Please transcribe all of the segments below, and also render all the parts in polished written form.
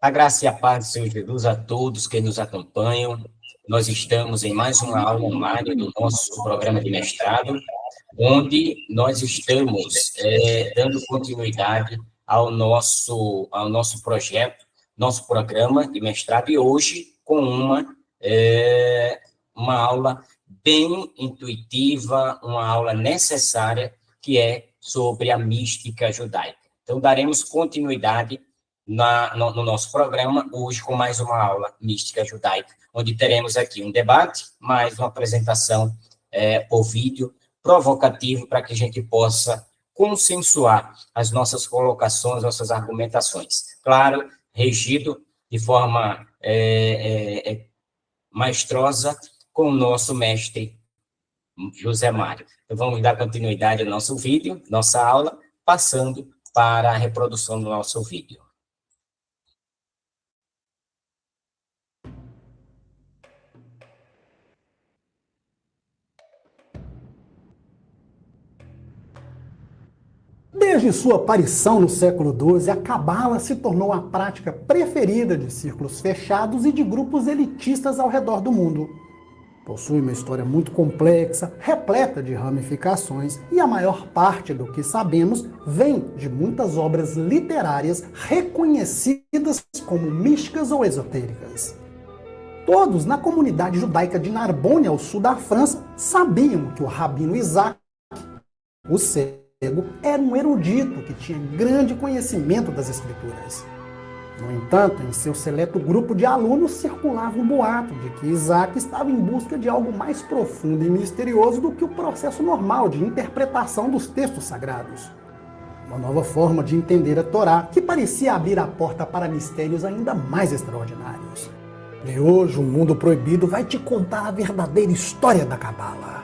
A graça e a paz do Senhor Jesus a todos que nos acompanham. Nós estamos em mais uma aula online do nosso programa de mestrado, onde nós estamos dando continuidade ao nosso projeto, nosso programa de mestrado, e hoje com uma aula bem intuitiva, uma aula necessária, que é sobre a mística judaica. Então, daremos continuidade no nosso programa, hoje com mais uma aula mística judaica, onde teremos aqui um debate, mais uma apresentação por vídeo, provocativo, para que a gente possa consensuar as nossas colocações, nossas argumentações. Claro, regido de forma maestrosa com o nosso mestre José Mário. Então, vamos dar continuidade ao nosso vídeo, nossa aula, passando para a reprodução do nosso vídeo. Desde sua aparição no século XII, a Cabala se tornou a prática preferida de círculos fechados e de grupos elitistas ao redor do mundo. Possui uma história muito complexa, repleta de ramificações, e a maior parte do que sabemos vem de muitas obras literárias reconhecidas como místicas ou esotéricas. Todos na comunidade judaica de Narbonne, ao sul da França, sabiam que o rabino Isaac, o cego, era um erudito que tinha grande conhecimento das escrituras. No entanto, em seu seleto grupo de alunos circulava um boato de que Isaac estava em busca de algo mais profundo e misterioso do que o processo normal de interpretação dos textos sagrados. Uma nova forma de entender a Torá que parecia abrir a porta para mistérios ainda mais extraordinários. E hoje o Mundo Proibido vai te contar a verdadeira história da Cabala.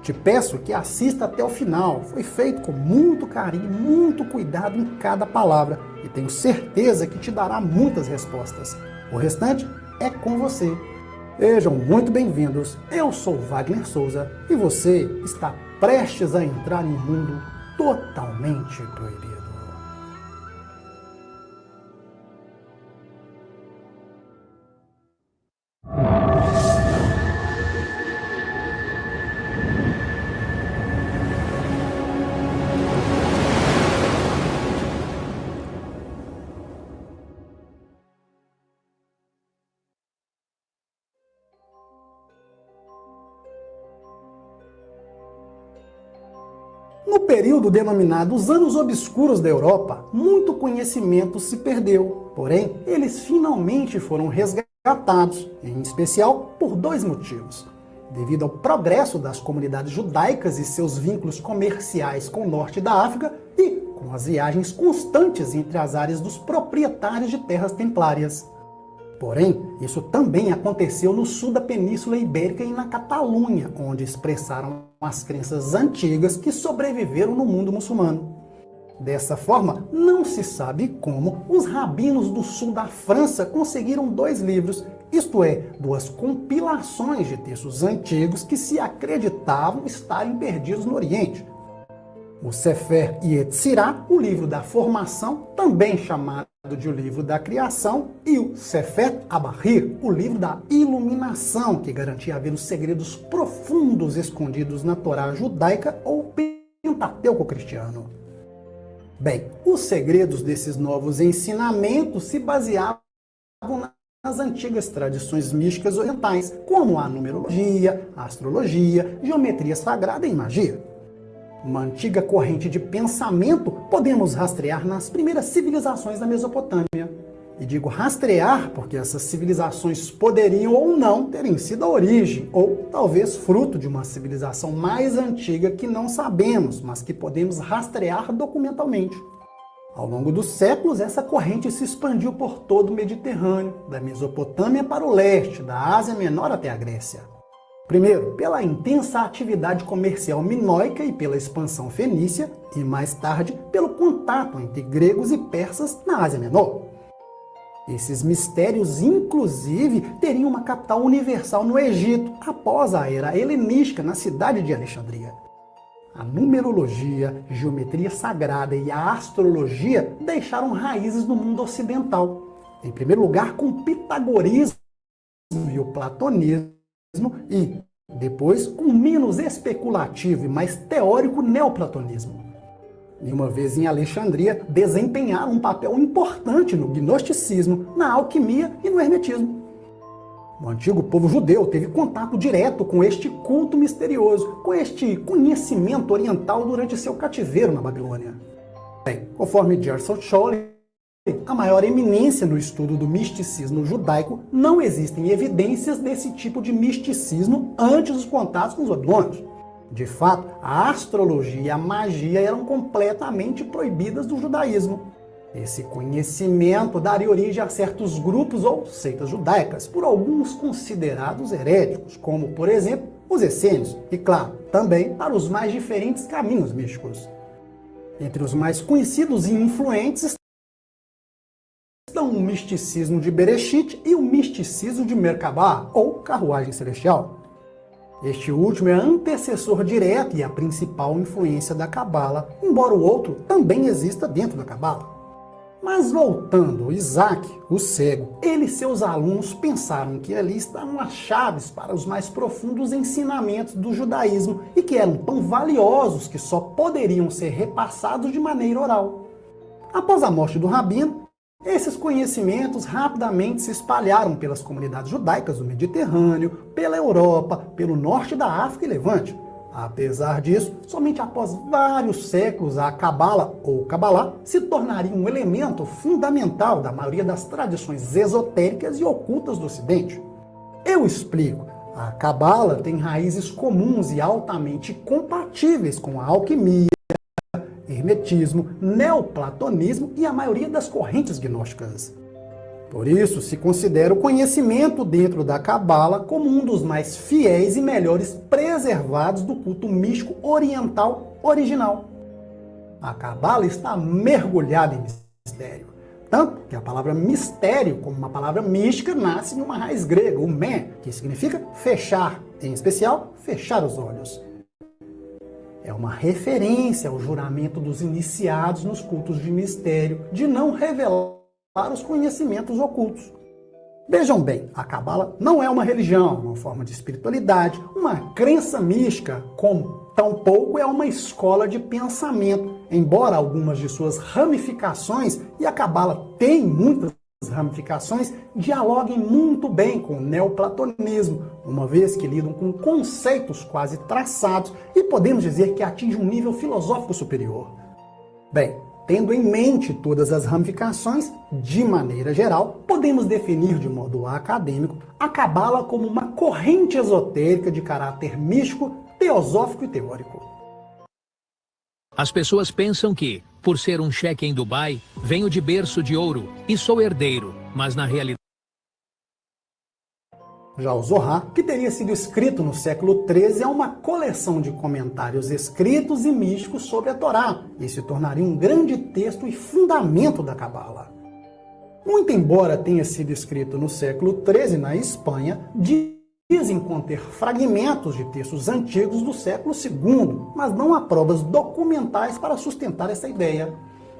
Te peço que assista até o final. Foi feito com muito carinho, muito cuidado em cada palavra, e tenho certeza que te dará muitas respostas. O restante é com você. Sejam muito bem-vindos. Eu sou Wagner Souza e você está prestes a entrar em um mundo totalmente proibido. No período denominado os Anos Obscuros da Europa, muito conhecimento se perdeu. Porém, eles finalmente foram resgatados, em especial por dois motivos. Devido ao progresso das comunidades judaicas e seus vínculos comerciais com o norte da África e com as viagens constantes entre as áreas dos proprietários de terras templárias. Porém, isso também aconteceu no sul da Península Ibérica e na Catalunha, onde expressaram as crenças antigas que sobreviveram no mundo muçulmano. Dessa forma, não se sabe como os rabinos do sul da França conseguiram dois livros, isto é, duas compilações de textos antigos que se acreditavam estarem perdidos no Oriente. O Sefer Yetzirah, o livro da formação, também chamado de o livro da criação, e o Sefer Abahir, o livro da iluminação, que garantia haver os segredos profundos escondidos na Torá judaica ou Pentateuco cristiano. Bem, os segredos desses novos ensinamentos se baseavam nas antigas tradições místicas orientais, como a numerologia, a astrologia, geometria sagrada e magia. Uma antiga corrente de pensamento podemos rastrear nas primeiras civilizações da Mesopotâmia. E digo rastrear porque essas civilizações poderiam ou não terem sido a origem, ou talvez fruto de uma civilização mais antiga que não sabemos, mas que podemos rastrear documentalmente. Ao longo dos séculos, essa corrente se expandiu por todo o Mediterrâneo, da Mesopotâmia para o leste, da Ásia Menor até a Grécia. Primeiro, pela intensa atividade comercial minoica e pela expansão fenícia, e mais tarde, pelo contato entre gregos e persas na Ásia Menor. Esses mistérios, inclusive, teriam uma capital universal no Egito, após a era helenística na cidade de Alexandria. A numerologia, geometria sagrada e a astrologia deixaram raízes no mundo ocidental. Em primeiro lugar, com o pitagorismo e o platonismo, e depois com o menos especulativo e mais teórico neoplatonismo. E uma vez em Alexandria, desempenharam um papel importante no gnosticismo, na alquimia e no hermetismo. O antigo povo judeu teve contato direto com este culto misterioso, com este conhecimento oriental durante seu cativeiro na Babilônia. Bem, conforme Gerson Scholl, a maior eminência no estudo do misticismo judaico, não existem evidências desse tipo de misticismo antes dos contatos com os babilônios. De fato, a astrologia e a magia eram completamente proibidas do judaísmo. Esse conhecimento daria origem a certos grupos ou seitas judaicas, por alguns considerados heréticos, como, por exemplo, os essênios, e, claro, também para os mais diferentes caminhos místicos. Entre os mais conhecidos e influentes estão o misticismo de Bereshit e o misticismo de Merkabah, ou carruagem celestial. Este último é antecessor direto e a principal influência da Cabala, embora o outro também exista dentro da Cabala. Mas voltando, Isaac, o cego, ele e seus alunos pensaram que ali estavam as chaves para os mais profundos ensinamentos do judaísmo e que eram tão valiosos que só poderiam ser repassados de maneira oral. Após a morte do rabino, esses conhecimentos rapidamente se espalharam pelas comunidades judaicas do Mediterrâneo, pela Europa, pelo norte da África e Levante. Apesar disso, somente após vários séculos a Cabala, ou Cabalá, se tornaria um elemento fundamental da maioria das tradições esotéricas e ocultas do Ocidente. Eu explico. A Cabala tem raízes comuns e altamente compatíveis com a alquimia, hermetismo, neoplatonismo e a maioria das correntes gnósticas. Por isso, se considera o conhecimento dentro da Cabala como um dos mais fiéis e melhores preservados do culto místico oriental original. A Cabala está mergulhada em mistério. Tanto que a palavra mistério, como uma palavra mística, nasce de uma raiz grega, o me, que significa fechar, em especial, fechar os olhos. É uma referência ao juramento dos iniciados nos cultos de mistério, de não revelar os conhecimentos ocultos. Vejam bem, a Cabala não é uma religião, uma forma de espiritualidade, uma crença mística, como tampouco é uma escola de pensamento, embora algumas de suas ramificações, e a Cabala tem muitas ramificações, dialoguem muito bem com o neoplatonismo, uma vez que lidam com conceitos quase traçados e podemos dizer que atingem um nível filosófico superior. Bem, tendo em mente todas as ramificações, de maneira geral, podemos definir de modo acadêmico a Cabala como uma corrente esotérica de caráter místico, teosófico e teórico. As pessoas pensam que, por ser um cheque em Dubai, venho de berço de ouro e sou herdeiro, mas na realidade... Já o Zohar, que teria sido escrito no século XIII, é uma coleção de comentários escritos e místicos sobre a Torá, e se tornaria um grande texto e fundamento da Cabala. Muito embora tenha sido escrito no século XIII na Espanha, dizem conter fragmentos de textos antigos do século II, mas não há provas documentais para sustentar essa ideia.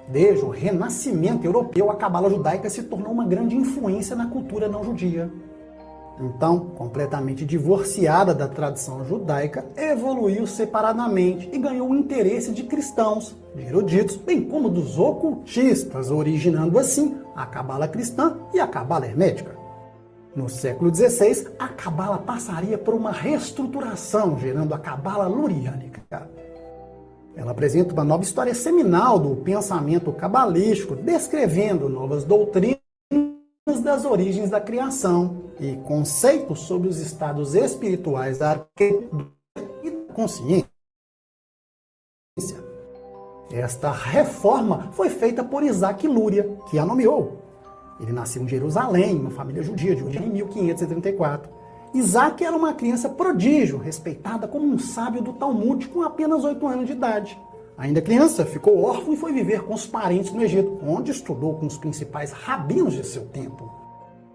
Desde o Renascimento europeu, a Cabala judaica se tornou uma grande influência na cultura não judia. Então, completamente divorciada da tradição judaica, evoluiu separadamente e ganhou o interesse de cristãos, de eruditos, bem como dos ocultistas, originando assim a Cabala cristã e a Cabala hermética. No século XVI, a Cabala passaria por uma reestruturação, gerando a Cabala luriânica. Ela apresenta uma nova história seminal do pensamento cabalístico, descrevendo novas doutrinas das origens da criação e conceitos sobre os estados espirituais da arquitetura e da consciência. Esta reforma foi feita por Isaac Luria, que a nomeou. Ele nasceu em Jerusalém, uma família judia, de origem em 1534. Isaac era uma criança prodígio, respeitada como um sábio do Talmud com apenas 8 anos de idade. Ainda criança, ficou órfão e foi viver com os parentes no Egito, onde estudou com os principais rabinos de seu tempo.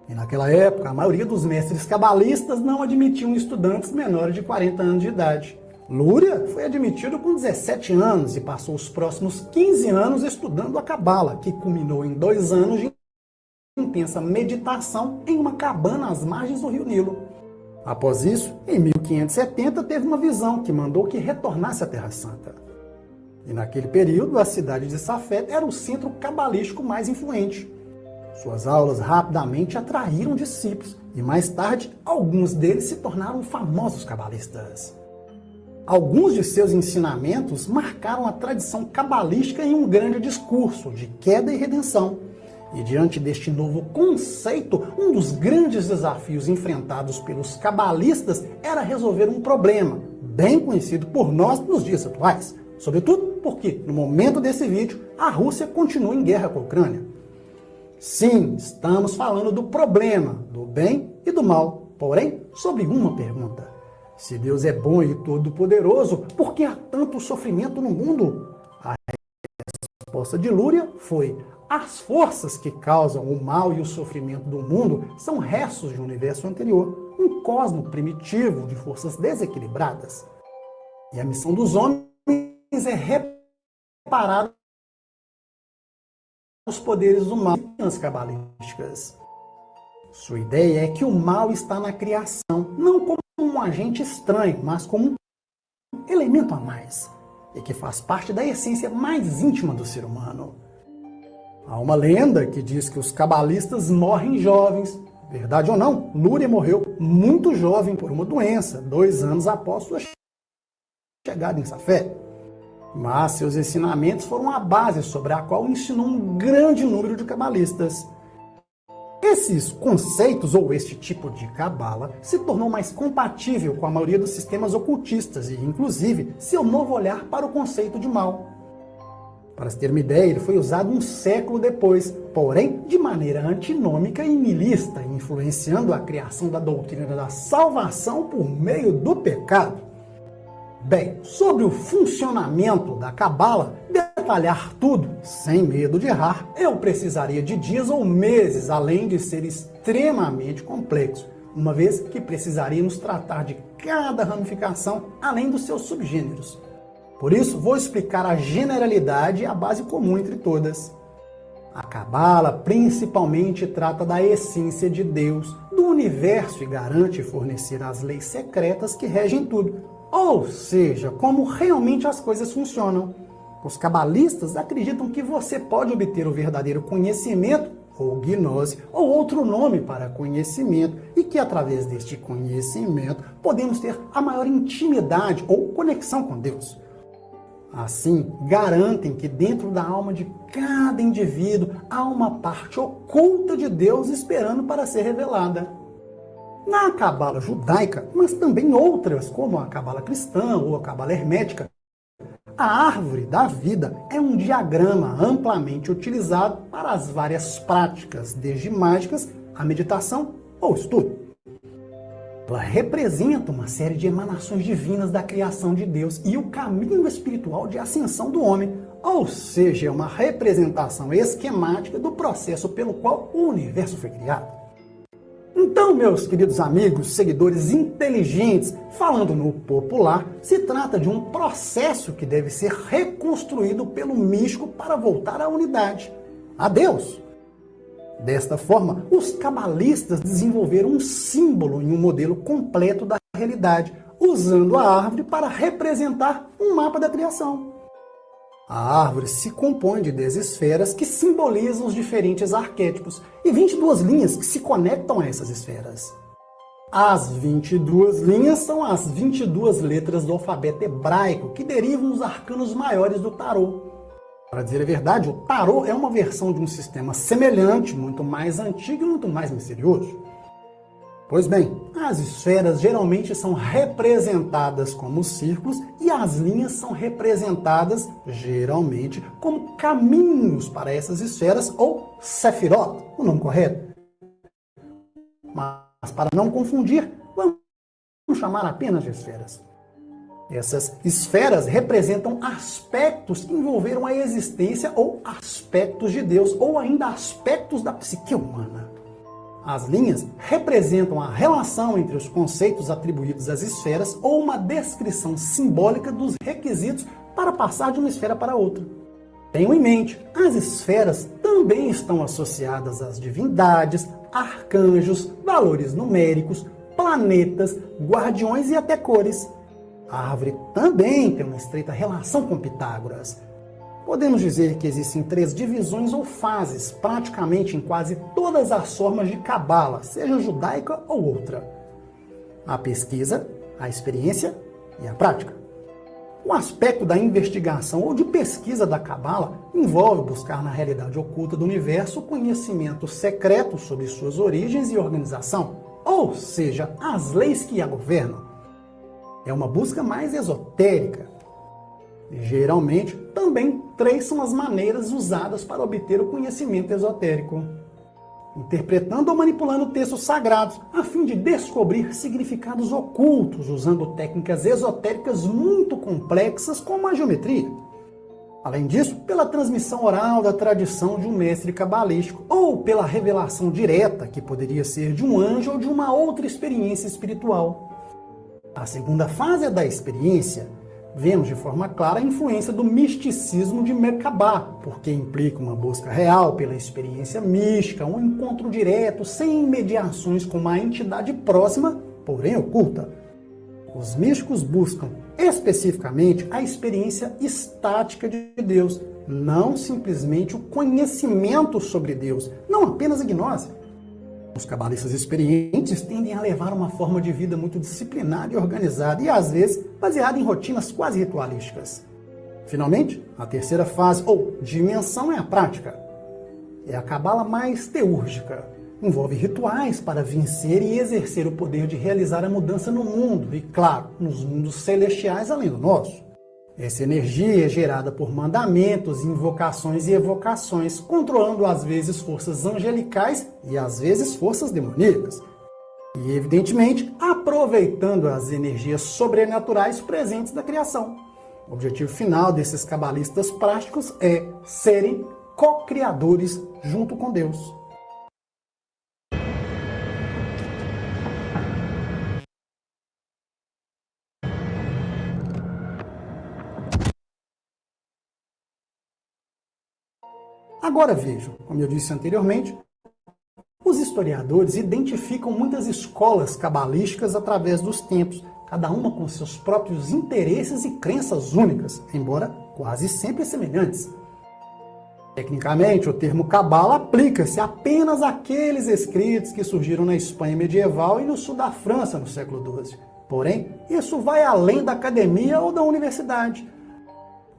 E naquela época, a maioria dos mestres cabalistas não admitiam estudantes menores de 40 anos de idade. Luria foi admitido com 17 anos e passou os próximos 15 anos estudando a Cabala, que culminou em 2 anos de intensa meditação em uma cabana às margens do rio Nilo. Após isso, em 1570, teve uma visão que mandou que retornasse à Terra Santa. E naquele período, a cidade de Safed era o centro cabalístico mais influente. Suas aulas rapidamente atraíram discípulos e mais tarde, alguns deles se tornaram famosos cabalistas. Alguns de seus ensinamentos marcaram a tradição cabalística em um grande discurso de queda e redenção. E diante deste novo conceito, um dos grandes desafios enfrentados pelos cabalistas era resolver um problema, bem conhecido por nós nos dias atuais. Sobretudo porque, no momento desse vídeo, a Rússia continua em guerra com a Ucrânia. Sim, estamos falando do problema, do bem e do mal, porém, sobre uma pergunta. Se Deus é bom e todo-poderoso, por que há tanto sofrimento no mundo? A resposta de Lúria foi: as forças que causam o mal e o sofrimento do mundo são restos de um universo anterior, um cosmo primitivo de forças desequilibradas. E a missão dos homens é reparar os poderes do mal e as cabalísticas. Sua ideia é que o mal está na criação, não como um agente estranho, mas como um elemento a mais, e que faz parte da essência mais íntima do ser humano. Há uma lenda que diz que os cabalistas morrem jovens. Verdade ou não, Lúria morreu muito jovem por uma doença, 2 anos após sua chegada em Safed. Mas seus ensinamentos foram a base sobre a qual ensinou um grande número de cabalistas. Esses conceitos, ou este tipo de cabala, se tornou mais compatível com a maioria dos sistemas ocultistas e, inclusive, seu novo olhar para o conceito de mal. Para se ter uma ideia, ele foi usado um século depois, porém de maneira antinômica e nihilista, influenciando a criação da doutrina da salvação por meio do pecado. Bem, sobre o funcionamento da cabala, detalhar tudo, sem medo de errar, eu precisaria de dias ou meses, além de ser extremamente complexo, uma vez que precisaríamos tratar de cada ramificação, além dos seus subgêneros. Por isso, vou explicar a generalidade e a base comum entre todas. A cabala principalmente trata da essência de Deus, do universo e garante fornecer as leis secretas que regem tudo. Ou seja, como realmente as coisas funcionam. Os cabalistas acreditam que você pode obter o verdadeiro conhecimento, ou gnose, ou outro nome para conhecimento, e que através deste conhecimento podemos ter a maior intimidade ou conexão com Deus. Assim, garantem que dentro da alma de cada indivíduo há uma parte oculta de Deus esperando para ser revelada. Na cabala judaica, mas também outras, como a cabala cristã ou a cabala hermética, a árvore da vida é um diagrama amplamente utilizado para as várias práticas, desde mágicas a meditação ou estudo. Ela representa uma série de emanações divinas da criação de Deus e o caminho espiritual de ascensão do homem, ou seja, é uma representação esquemática do processo pelo qual o universo foi criado. Então, meus queridos amigos, seguidores inteligentes, falando no popular, se trata de um processo que deve ser reconstruído pelo místico para voltar à unidade, a Deus. Desta forma, os cabalistas desenvolveram um símbolo em um modelo completo da realidade, usando a árvore para representar um mapa da criação. A árvore se compõe de 10 esferas que simbolizam os diferentes arquétipos e 22 linhas que se conectam a essas esferas. As 22 linhas são as 22 letras do alfabeto hebraico que derivam dos arcanos maiores do tarô. Para dizer a verdade, o tarô é uma versão de um sistema semelhante, muito mais antigo e muito mais misterioso. Pois bem, as esferas geralmente são representadas como círculos e as linhas são representadas, geralmente, como caminhos para essas esferas ou sefirot, o nome correto. Mas para não confundir, vamos chamar apenas de esferas. Essas esferas representam aspectos que envolveram a existência ou aspectos de Deus, ou ainda aspectos da psique humana. As linhas representam a relação entre os conceitos atribuídos às esferas ou uma descrição simbólica dos requisitos para passar de uma esfera para outra. Tenham em mente, as esferas também estão associadas às divindades, arcanjos, valores numéricos, planetas, guardiões e até cores. A árvore também tem uma estreita relação com Pitágoras. Podemos dizer que existem 3 divisões ou fases, praticamente em quase todas as formas de cabala, seja judaica ou outra: a pesquisa, a experiência e a prática. O aspecto da investigação ou de pesquisa da cabala envolve buscar na realidade oculta do universo conhecimento secreto sobre suas origens e organização, ou seja, as leis que a governam. É uma busca mais esotérica. Geralmente, também 3 são as maneiras usadas para obter o conhecimento esotérico: interpretando ou manipulando textos sagrados, a fim de descobrir significados ocultos, usando técnicas esotéricas muito complexas, como a geometria. Além disso, pela transmissão oral da tradição de um mestre cabalístico, ou pela revelação direta, que poderia ser de um anjo ou de uma outra experiência espiritual. A segunda fase é da experiência. Vemos de forma clara a influência do misticismo de Merkabah, porque implica uma busca real pela experiência mística, um encontro direto, sem mediações com uma entidade próxima, porém oculta. Os místicos buscam especificamente a experiência estática de Deus, não simplesmente o conhecimento sobre Deus, não apenas a gnose. Os cabalistas experientes tendem a levar uma forma de vida muito disciplinada e organizada e, às vezes, baseada em rotinas quase ritualísticas. Finalmente, a terceira fase, ou dimensão, é a prática. É a cabala mais teúrgica. Envolve rituais para vencer e exercer o poder de realizar a mudança no mundo e, claro, nos mundos celestiais além do nosso. Essa energia é gerada por mandamentos, invocações e evocações, controlando às vezes forças angelicais e às vezes forças demoníacas. E, evidentemente, aproveitando as energias sobrenaturais presentes da criação. O objetivo final desses cabalistas práticos é serem co-criadores junto com Deus. Agora vejam, como eu disse anteriormente, os historiadores identificam muitas escolas cabalísticas através dos tempos, cada uma com seus próprios interesses e crenças únicas, embora quase sempre semelhantes. Tecnicamente, o termo cabala aplica-se apenas àqueles escritos que surgiram na Espanha medieval e no sul da França no século XII. Porém, isso vai além da academia ou da universidade.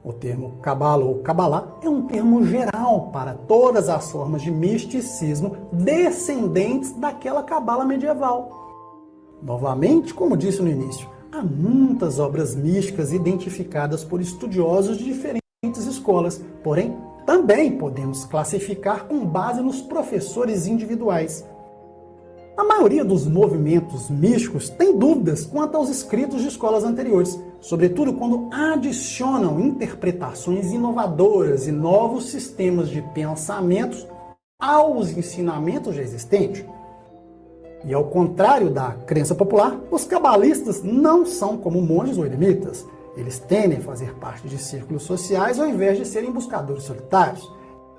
O termo cabala ou cabalá é um termo geral para todas as formas de misticismo descendentes daquela cabala medieval. Novamente, como disse no início, há muitas obras místicas identificadas por estudiosos de diferentes escolas, porém, também podemos classificar com base nos professores individuais. A maioria dos movimentos místicos tem dúvidas quanto aos escritos de escolas anteriores, sobretudo quando adicionam interpretações inovadoras e novos sistemas de pensamentos aos ensinamentos já existentes. E ao contrário da crença popular, os cabalistas não são como monges ou eremitas. Eles tendem a fazer parte de círculos sociais ao invés de serem buscadores solitários.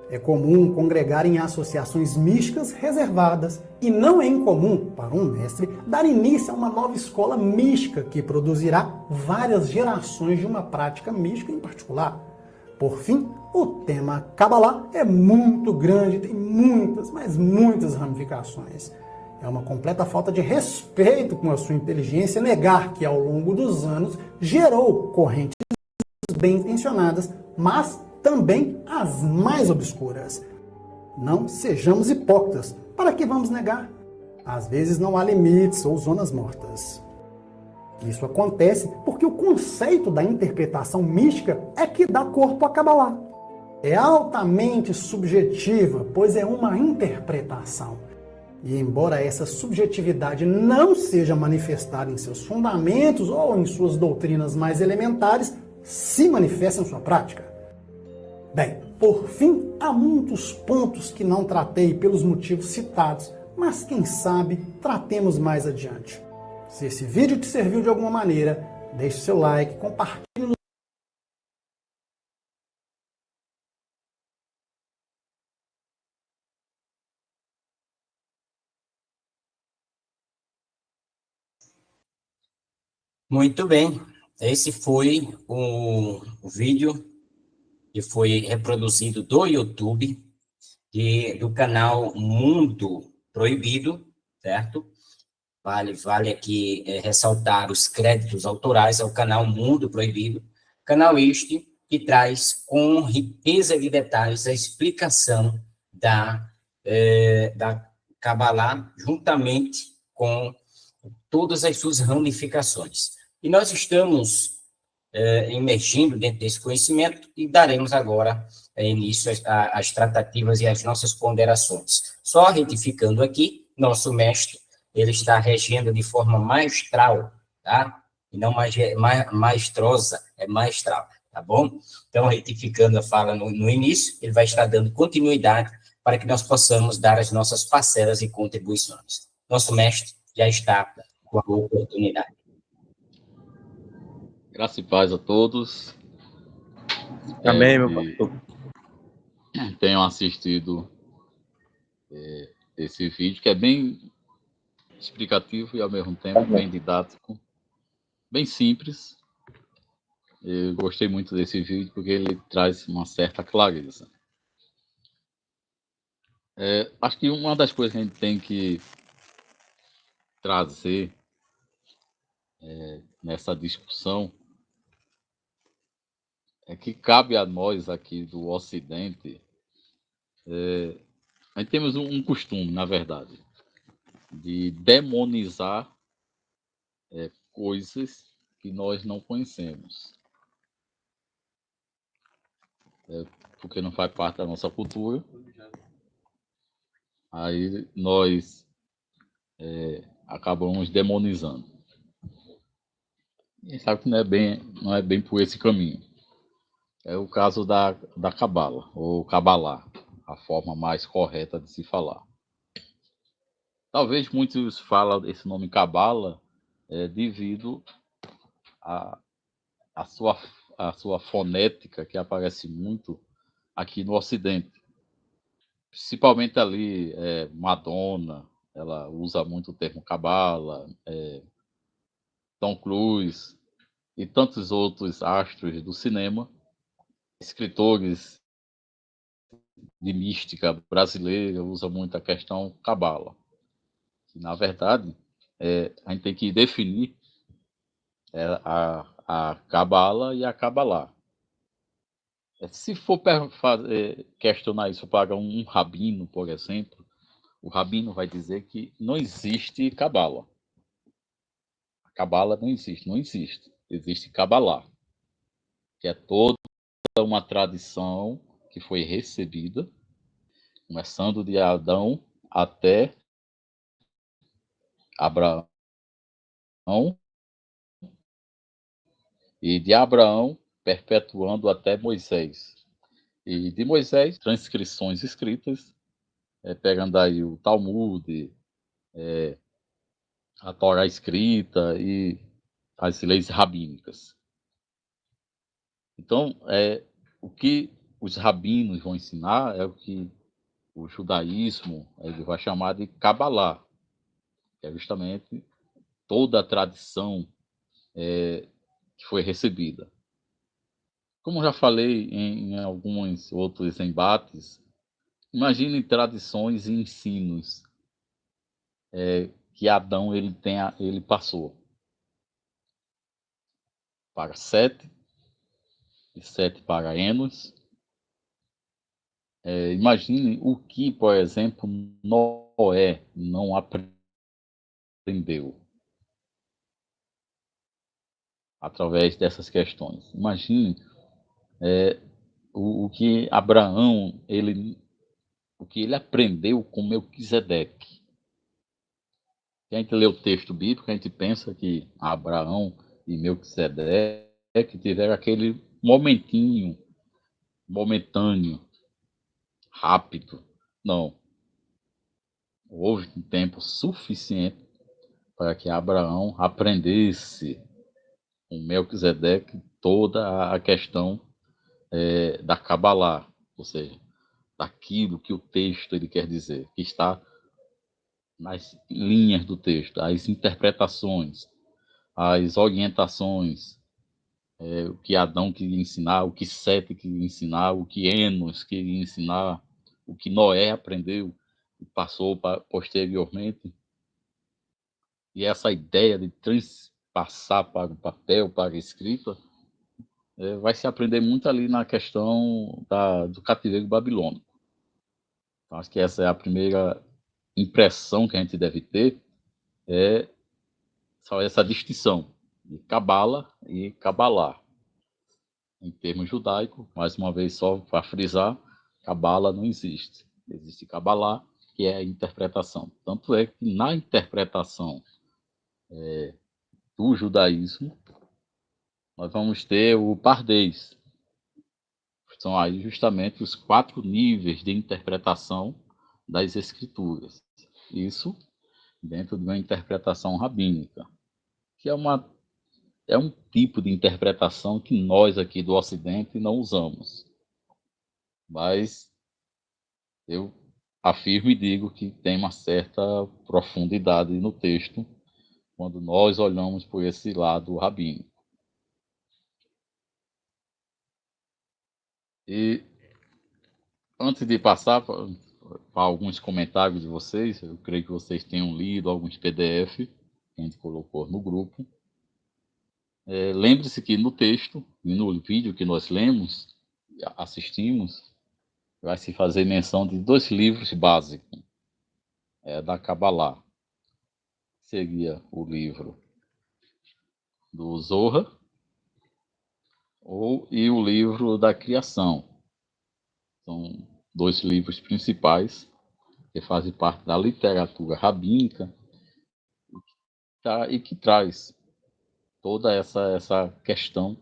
É comum congregar em associações místicas reservadas e não é incomum para um mestre dar início a uma nova escola mística que produzirá várias gerações de uma prática mística em particular. Por fim, o tema Kabbalah é muito grande, tem muitas, mas muitas ramificações. É uma completa falta de respeito com a sua inteligência negar que ao longo dos anos gerou correntes bem intencionadas, mas também as mais obscuras. Não sejamos hipócritas. Para que vamos negar? Às vezes não há limites ou zonas mortas. Isso acontece porque o conceito da interpretação mística é que dá corpo a Kabbalah. É altamente subjetiva, pois é uma interpretação. E embora essa subjetividade não seja manifestada em seus fundamentos ou em suas doutrinas mais elementares, se manifesta em sua prática. Bem, por fim, há muitos pontos que não tratei pelos motivos citados, mas quem sabe tratemos mais adiante. Se esse vídeo te serviu de alguma maneira, deixe seu like, compartilhe Muito bem. Esse foi o vídeo que foi reproduzido do YouTube, do canal Mundo Proibido, certo? Vale aqui ressaltar os créditos autorais ao canal Mundo Proibido, canal este que traz com riqueza de detalhes a explicação da Kabbalah, juntamente com todas as suas ramificações. E nós estamos emergindo dentro desse conhecimento e daremos agora início às tratativas e às nossas ponderações. Só retificando aqui, nosso mestre, ele está regendo de forma maestral, tá? E não maestrosa, é maestral, tá bom? Então, retificando a fala no início, ele vai estar dando continuidade para que nós possamos dar as nossas parcelas e contribuições. Nosso mestre já está com a oportunidade. Graça e paz a todos. Amém, meu pastor. Tenham assistido esse vídeo, que é bem explicativo e, ao mesmo tempo, bem didático, bem simples. Eu gostei muito desse vídeo, porque ele traz uma certa clareza. Acho que uma das coisas que a gente tem que trazer nessa discussão é que cabe a nós aqui do Ocidente, a gente temos um costume, na verdade, de demonizar coisas que nós não conhecemos, porque não faz parte da nossa cultura. Aí nós acabamos demonizando. E sabe que não é bem por esse caminho. É o caso da Cabala, ou Cabalá, a forma mais correta de se falar. Talvez muitos falam esse nome Cabala devido à sua fonética, que aparece muito aqui no Ocidente. Principalmente ali, Madonna, ela usa muito o termo Cabala, Tom Cruise e tantos outros astros do cinema, escritores de mística brasileira usam muito a questão Cabala. Na verdade, a gente tem que definir a Cabala e a Cabalá. Se for questionar isso para um rabino, por exemplo, o rabino vai dizer que não existe Cabala. A Cabala não existe. Existe Cabalá, que é toda uma tradição que foi recebida, começando de Adão até Abraão, e de Abraão perpetuando até Moisés. E de Moisés, transcrições escritas, pegando aí o Talmud, a Torá escrita e as leis rabínicas. Então, o que os rabinos vão ensinar é o que o judaísmo ele vai chamar de Cabalá, que é justamente toda a tradição que foi recebida. Como já falei em alguns outros embates, imagine tradições e ensinos que Adão ele passou para Sete, e Sete para Enos. Imagine o que, por exemplo, Noé não aprendeu através dessas questões. Imagine o que Abraão o que ele aprendeu com Melquisedeque. Se a gente lê o texto bíblico, a gente pensa que Abraão e Melquisedeque tiveram aquele momentâneo, rápido. Não. Houve um tempo suficiente para que Abraão aprendesse com Melquisedeque toda a questão da Cabalá, ou seja, daquilo que o texto ele quer dizer, que está nas linhas do texto, as interpretações, as orientações, o que Adão queria ensinar, o que Sete queria ensinar, o que Enos queria ensinar, o que Noé aprendeu e passou posteriormente. E essa ideia de transpassar para o papel, para a escrita, vai se aprender muito ali na questão do cativeiro babilônico. Então, acho que essa é a primeira impressão que a gente deve ter, só essa distinção de Cabala e Cabalá. Em termos judaicos, mais uma vez, só para frisar, Cabala não existe. Existe Cabalá, que é a interpretação. Tanto é que na interpretação do judaísmo, nós vamos ter o Pardês. São aí justamente os 4 níveis de interpretação das escrituras. Isso dentro de uma interpretação rabínica, que é um tipo de interpretação que nós aqui do Ocidente não usamos. Mas eu afirmo e digo que tem uma certa profundidade no texto quando nós olhamos por esse lado rabínico. E antes de passar para alguns comentários de vocês, eu creio que vocês tenham lido alguns PDF que a gente colocou no grupo. Lembre-se que no texto e no vídeo que nós lemos, assistimos, vai se fazer menção de 2 livros básicos da Kabbalah. Seria o livro do Zohar e o livro da Criação. São 2 livros principais que fazem parte da literatura rabínica e que traz toda essa questão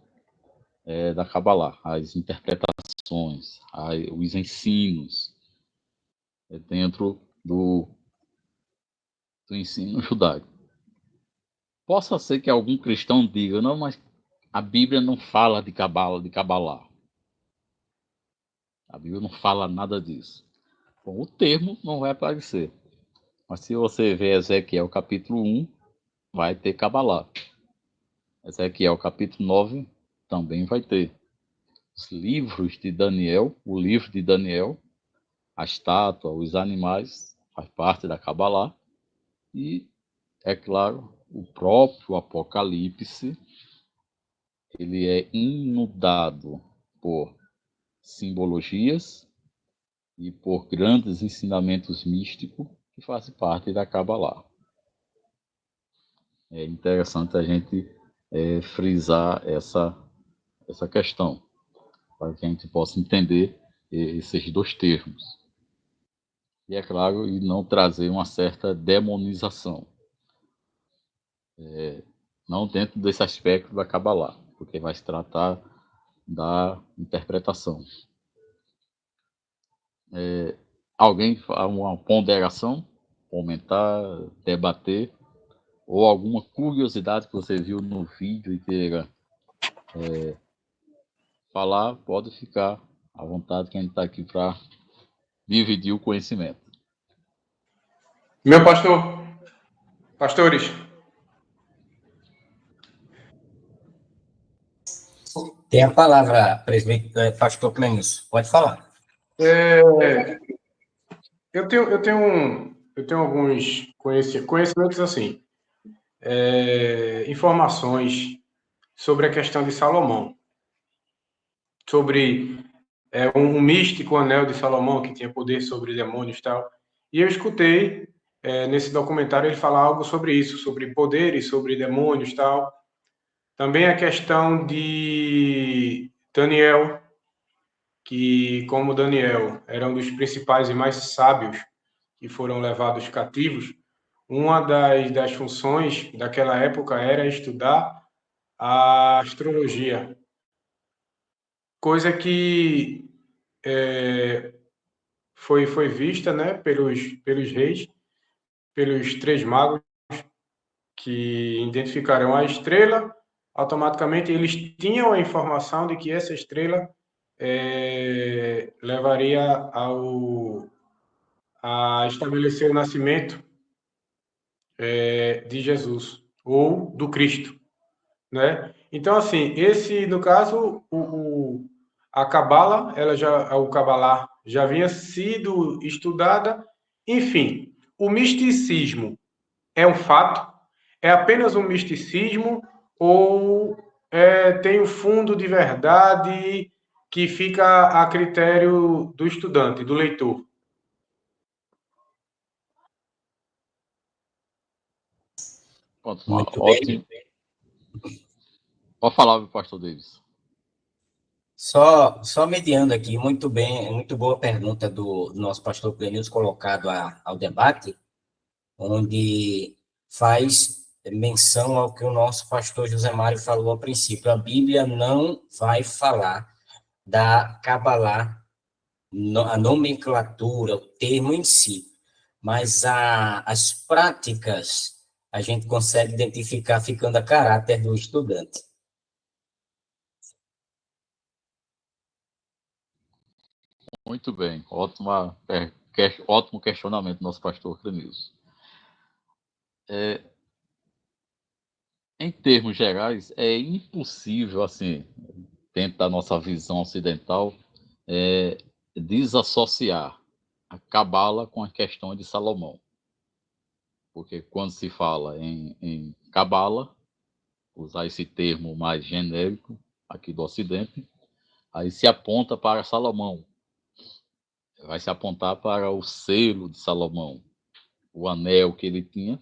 da Kabbalah, as interpretações, os ensinos dentro do ensino judaico. Possa ser que algum cristão diga, não, mas a Bíblia não fala de Kabbalah. A Bíblia não fala nada disso. Bom, o termo não vai aparecer. Mas se você ver Ezequiel capítulo 1, vai ter Kabbalah. Ezequiel capítulo 9 também vai ter. Os livros de Daniel, o livro de Daniel, a estátua, os animais, faz parte da Kabbalah. E, é claro, o próprio Apocalipse, ele é inundado por simbologias e por grandes ensinamentos místicos que fazem parte da Kabbalah. É interessante a gente frisar essa questão, para que a gente possa entender esses 2 termos. E, é claro, e não trazer uma certa demonização. Não dentro desse aspecto da Kabbalah, porque vai se tratar da interpretação. Alguém faz uma ponderação, comentar, debater, ou alguma curiosidade que você viu no vídeo e queira falar, pode ficar à vontade, que a gente está aqui para dividir o conhecimento. Meu pastores. Tem a palavra, pastor Clemens. Pode falar. Eu tenho alguns conhecimentos assim, informações sobre a questão de Salomão, sobre um místico anel de Salomão que tinha poder sobre demônios e tal. E eu escutei nesse documentário ele falar algo sobre isso, sobre poderes, sobre demônios e tal. Também a questão de Daniel, que, como Daniel era um dos principais e mais sábios que foram levados cativos, uma das funções daquela época era estudar a astrologia, coisa que foi vista, né, pelos reis, pelos 3 magos, que identificaram a estrela. Automaticamente eles tinham a informação de que essa estrela levaria a estabelecer o nascimento de Jesus, ou do Cristo, né? Então, assim, esse, no caso, a Cabala, o Cabalá já havia sido estudada. Enfim, o misticismo é um fato? É apenas um misticismo ou tem um fundo de verdade que fica a critério do estudante, do leitor? Pronto, Muito bem. ótimo. Pode falar, meu pastor Davis. Só mediando aqui, muito bem, muito boa pergunta do nosso pastor Clenilson colocado ao debate, onde faz menção ao que o nosso pastor José Mário falou ao princípio. A Bíblia não vai falar da Kabbalah, a nomenclatura, o termo em si, mas as práticas a gente consegue identificar ficando a caráter do estudante. Muito bem, ótimo questionamento do nosso pastor Clenilson. Em termos gerais, é impossível, assim, dentro da nossa visão ocidental, desassociar a Cabala com a questão de Salomão. Porque quando se fala em Cabala, usar esse termo mais genérico aqui do Ocidente, aí se aponta para Salomão, vai se apontar para o selo de Salomão, o anel que ele tinha,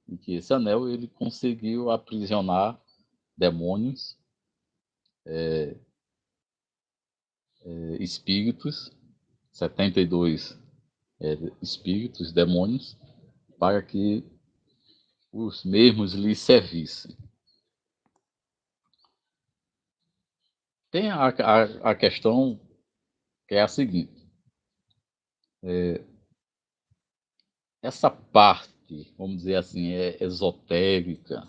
e que esse anel ele conseguiu aprisionar demônios, espíritos, 72 espíritos, demônios, para que os mesmos lhe servissem. Tem a questão que é a seguinte: essa parte, vamos dizer assim, esotérica,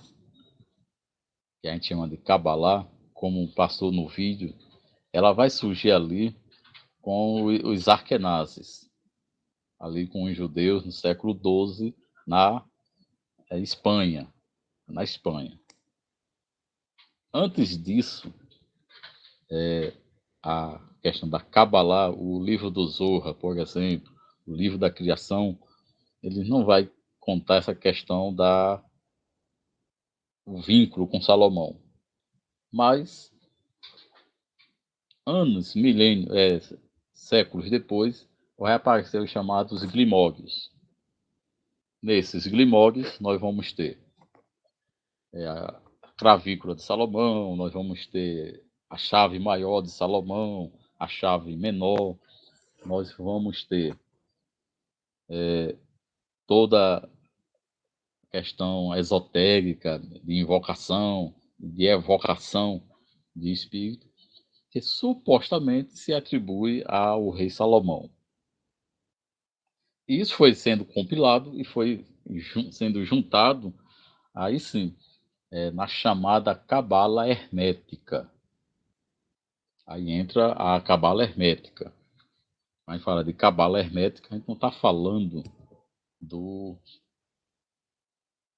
que a gente chama de Kabbalah, como passou no vídeo, ela vai surgir ali com os Arkenazes, ali com os judeus no século XII, na Espanha. Antes disso, a questão da Kabbalah, o livro do Zohar, por exemplo, o livro da criação, ele não vai contar essa questão o vínculo com Salomão. Mas anos, milênios, séculos depois, vai aparecer os chamados glimógios. Nesses glimógios, nós vamos ter a clavícula de Salomão, nós vamos ter a chave maior de Salomão, a chave menor, nós vamos ter toda a questão esotérica de invocação, de evocação de espírito, que supostamente se atribui ao rei Salomão. Isso foi sendo compilado e foi sendo juntado, aí sim, na chamada Cabala Hermética. Aí entra a Cabala Hermética. A gente fala de Cabala Hermética, a gente não está falando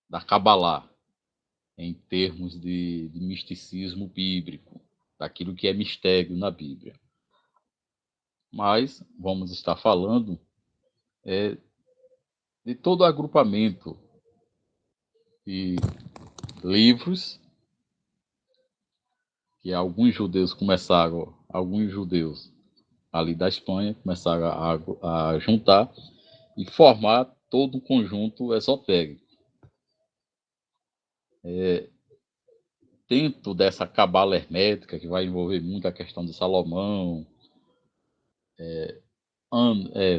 da Cabalá em termos de misticismo bíblico, daquilo que é mistério na Bíblia. Mas vamos estar falando de todo o agrupamento de livros que alguns judeus ali da Espanha começaram a juntar e formar todo um conjunto esotérico. Dentro dessa cabala hermética, que vai envolver muito a questão de Salomão,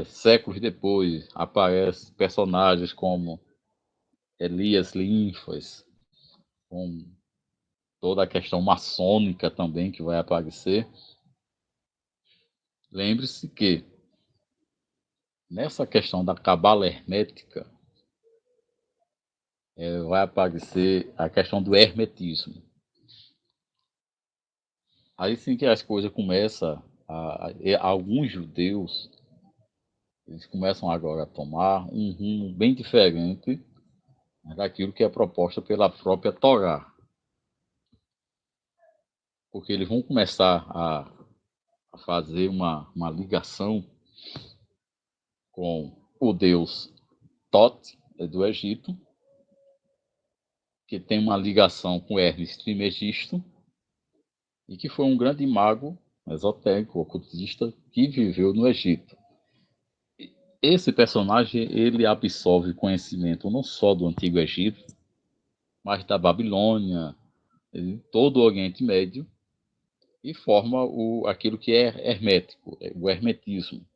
séculos depois, aparecem personagens como Elias Linfas, com toda a questão maçônica também que vai aparecer. Lembre-se que, nessa questão da cabala hermética, vai aparecer a questão do hermetismo. Aí sim que as coisas começam, alguns judeus, eles começam agora a tomar um rumo bem diferente daquilo que é proposta pela própria Torá. porque eles vão começar a fazer uma ligação com o deus Thoth, do Egito, que tem uma ligação com Hermes Trismegisto, e que foi um grande mago esotérico, ocultista, que viveu no Egito. Esse personagem, ele absorve conhecimento não só do Antigo Egito, mas da Babilônia, de todo o Oriente Médio, e forma aquilo que é hermético, o hermetismo.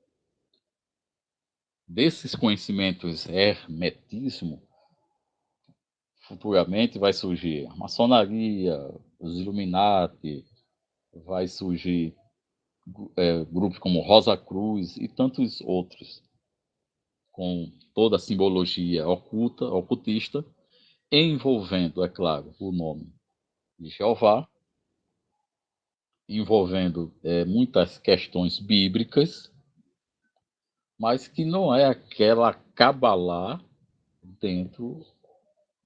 Desses conhecimentos hermetismo, futuramente vai surgir a maçonaria, os Illuminati, vai surgir grupos como Rosa Cruz e tantos outros, com toda a simbologia ocultista, envolvendo, é claro, o nome de Jeová, envolvendo muitas questões bíblicas, mas que não é aquela Cabalá dentro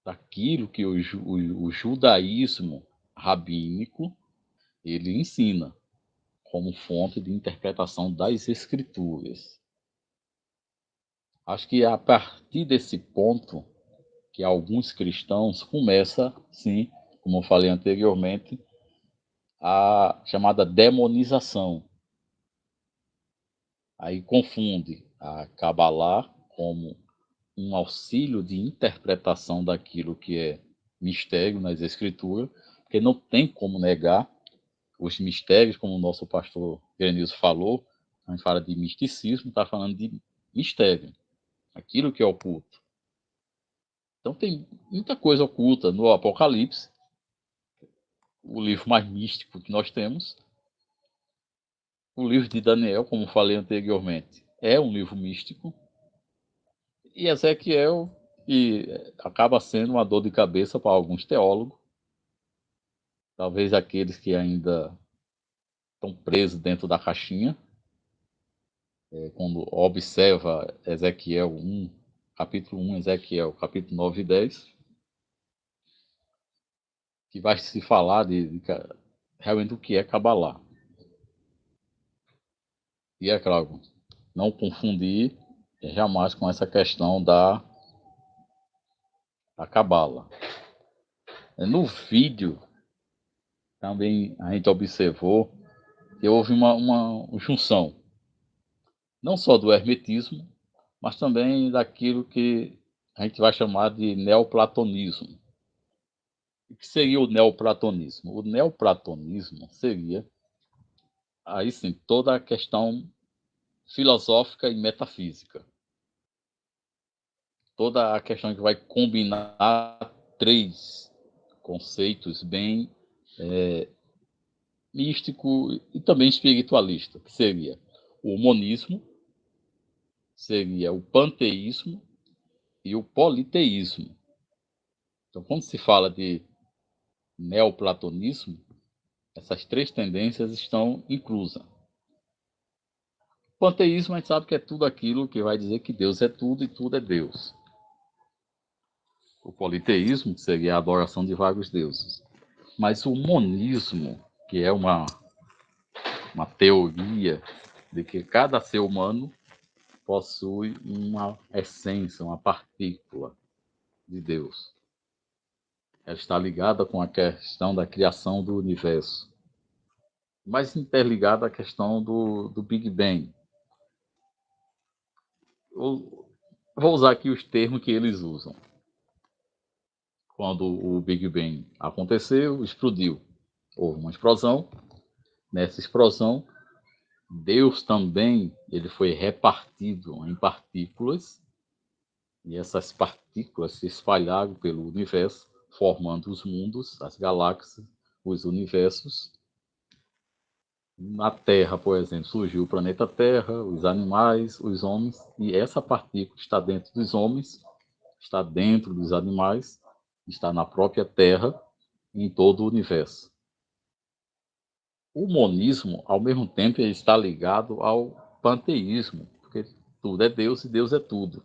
daquilo que o judaísmo rabínico ele ensina como fonte de interpretação das escrituras. Acho que é a partir desse ponto que alguns cristãos começam, sim, como eu falei anteriormente, a chamada demonização. Aí confunde a Cabalá como um auxílio de interpretação daquilo que é mistério nas escrituras, porque não tem como negar os mistérios, como o nosso pastor Grenilson falou. A gente fala de misticismo, está falando de mistério, aquilo que é oculto. Então tem muita coisa oculta no Apocalipse, o livro mais místico que nós temos. O livro de Daniel, como falei anteriormente, é um livro místico. E Ezequiel, que acaba sendo uma dor de cabeça para alguns teólogos, talvez aqueles que ainda estão presos dentro da caixinha, quando observa Ezequiel 1, capítulo 1, Ezequiel, capítulo 9 e 10, que vai se falar de realmente o que é Cabalá. E é claro, não confundir jamais com essa questão da Cabala. No vídeo, também a gente observou que houve uma junção, não só do hermetismo, mas também daquilo que a gente vai chamar de neoplatonismo. O que seria o neoplatonismo? O neoplatonismo seria, aí sim, toda a questão filosófica e metafísica. Toda a questão que vai combinar três conceitos bem místico e também espiritualista, que seria o monismo, seria o panteísmo e o politeísmo. Então, quando se fala de neoplatonismo, essas três tendências estão inclusas. O panteísmo, a gente sabe que é tudo aquilo que vai dizer que Deus é tudo e tudo é Deus. O politeísmo seria a adoração de vários deuses. Mas o monismo, que é uma teoria de que cada ser humano possui uma essência, uma partícula de Deus. Ela está ligada com a questão da criação do universo, mas interligada à questão do Big Bang. Eu vou usar aqui os termos que eles usam. Quando o Big Bang aconteceu, explodiu. Houve uma explosão. Nessa explosão, Deus também ele foi repartido em partículas, e essas partículas se espalharam pelo universo, formando os mundos, as galáxias, os universos. Na Terra, por exemplo, surgiu o planeta Terra, os animais, os homens, e essa partícula está dentro dos homens, está dentro dos animais, está na própria Terra e em todo o universo. O monismo, ao mesmo tempo, ele está ligado ao panteísmo, porque tudo é Deus e Deus é tudo.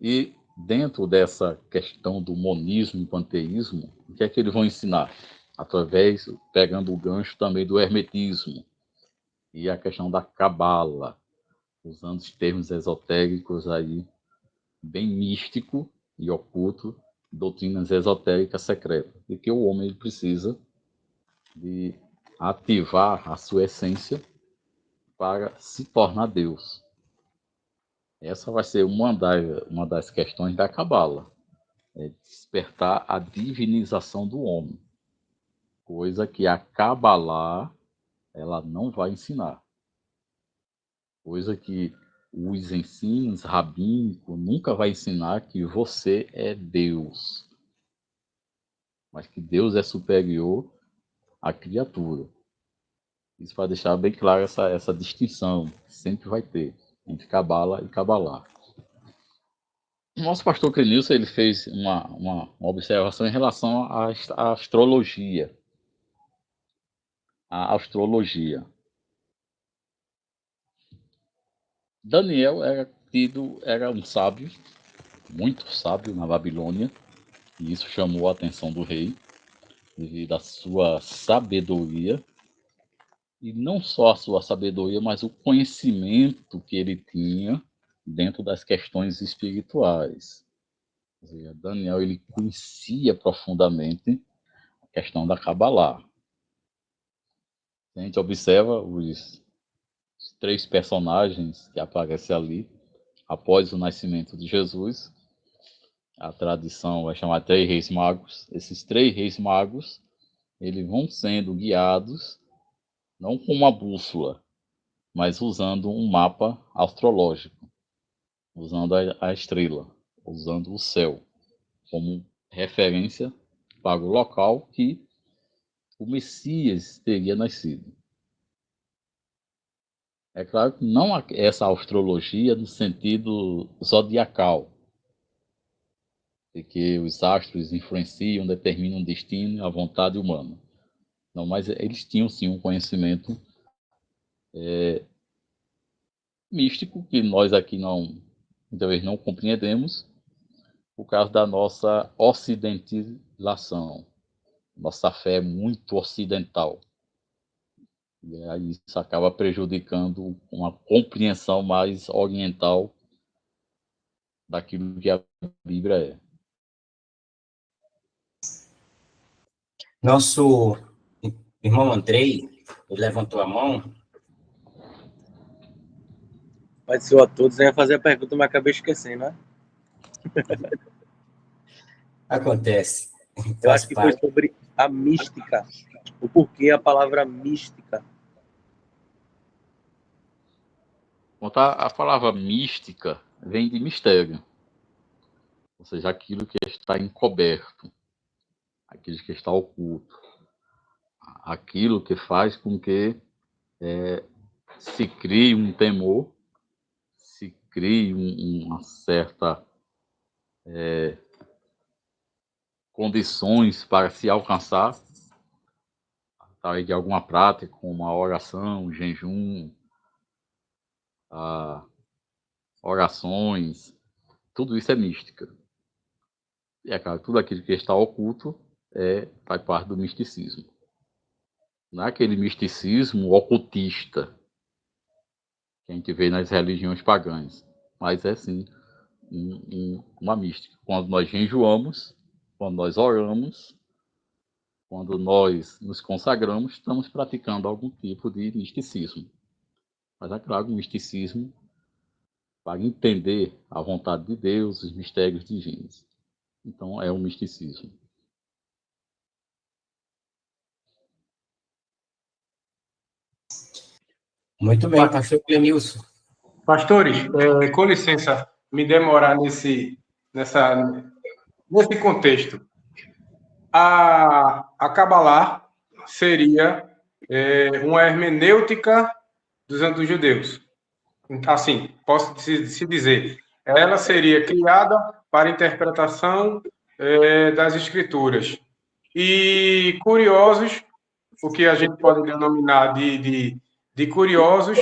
E dentro dessa questão do monismo e panteísmo, o que é que eles vão ensinar? através, pegando o gancho também do hermetismo e a questão da cabala, usando os termos esotéricos aí, bem místico e oculto, doutrinas esotéricas secretas, e que o homem precisa de ativar a sua essência para se tornar Deus. Essa vai ser uma das questões da cabala, é despertar a divinização do homem, coisa que a Kabbalah ela não vai ensinar, coisa que os ensinos rabínicos nunca vai ensinar que você é Deus, mas que Deus é superior à criatura. Isso vai deixar bem claro essa distinção que sempre vai ter entre Cabala e Kabbalah. O nosso pastor Crenilson, ele fez uma observação em relação à astrologia. A astrologia. Daniel era um sábio, muito sábio na Babilônia, e isso chamou a atenção do rei, devido à sua sabedoria, e não só a sua sabedoria, mas o conhecimento que ele tinha dentro das questões espirituais. Ou seja, Daniel ele conhecia profundamente a questão da Kabbalah. A gente observa os 3 personagens que aparecem ali após o nascimento de Jesus. A tradição vai chamar 3 reis magos. Esses 3 reis magos, eles vão sendo guiados não com uma bússola, mas usando um mapa astrológico, usando a estrela, usando o céu como referência para o local que o Messias teria nascido. É claro que não essa astrologia no sentido zodiacal, de que os astros influenciam, determinam o destino e a vontade humana. Não, mas eles tinham sim um conhecimento místico que nós aqui muitas vezes não compreendemos por causa da nossa ocidentalização. Nossa fé é muito ocidental. E aí isso acaba prejudicando uma compreensão mais oriental daquilo que a Bíblia é. Nosso irmão Andrei, ele levantou a mão. Pode ser a todos, eu ia fazer a pergunta, mas acabei esquecendo, né? Acontece. Eu acho que foi sobre a mística. O porquê a palavra mística. A palavra mística vem de mistério. Ou seja, aquilo que está encoberto, aquilo que está oculto, aquilo que faz com que se crie um temor, se crie uma certa condições para se alcançar através de alguma prática, como a oração, jejum, orações, tudo isso é mística. E é claro, tudo aquilo que está oculto faz parte do misticismo. Não é aquele misticismo ocultista que a gente vê nas religiões pagãs, mas é sim uma mística. Quando nós jejuamos, quando nós oramos, quando nós nos consagramos, estamos praticando algum tipo de misticismo. Mas é claro, o misticismo para entender a vontade de Deus, os mistérios divinos. Então, é o misticismo. Muito bem, pastor Clenilson. Pastores, com licença, me demorar nesse contexto. A Kabbalah seria uma hermenêutica dos judeus. Assim, posso se dizer. Ela seria criada para interpretação das escrituras. E curiosos, o que a gente pode denominar de curiosos,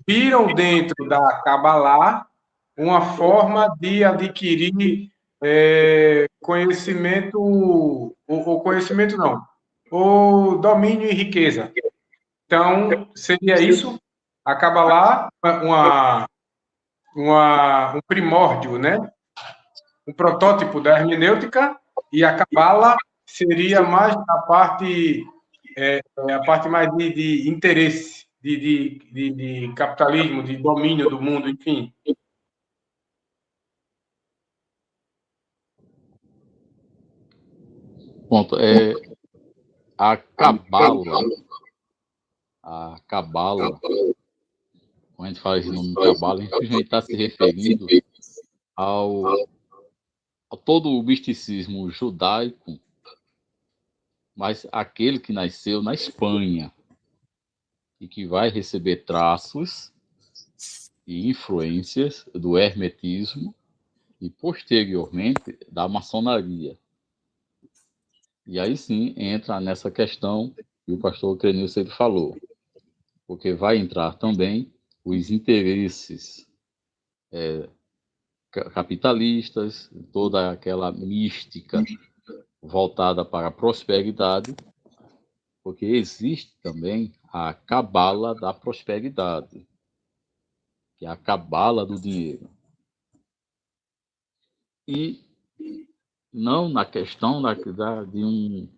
viram dentro da Kabbalah uma forma de adquirir conhecimento, ou conhecimento não, ou domínio e riqueza. Então, seria isso, a Kabbalah, um primórdio, né? Um protótipo da hermenêutica, e a Kabbalah seria mais a parte mais de interesse, de capitalismo, de domínio do mundo, enfim. Ponto. A Cabala, quando a gente fala esse nome Cabala, a gente está se referindo a todo o misticismo judaico, mas aquele que nasceu na Espanha e que vai receber traços e influências do hermetismo e, posteriormente, da maçonaria. E aí sim entra nessa questão que o pastor Crenilson ele falou, porque vai entrar também os interesses capitalistas, toda aquela mística voltada para a prosperidade, porque existe também a cabala da prosperidade, que é a cabala do dinheiro. E não na questão de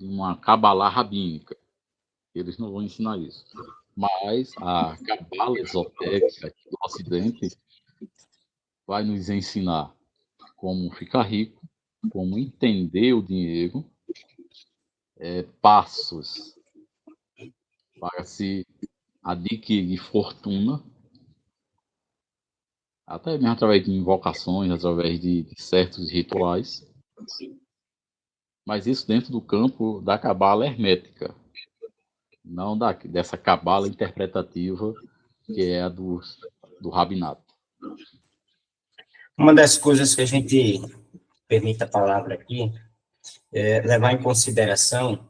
uma cabala rabínica. Eles não vão ensinar isso. Mas a cabala esotérica aqui do Ocidente vai nos ensinar como ficar rico, como entender o dinheiro, passos para se adquirir fortuna, até mesmo através de invocações, através de certos rituais, mas isso dentro do campo da cabala hermética, não dessa cabala interpretativa que é a do rabinato. Uma das coisas que a gente, permite a palavra aqui, levar em consideração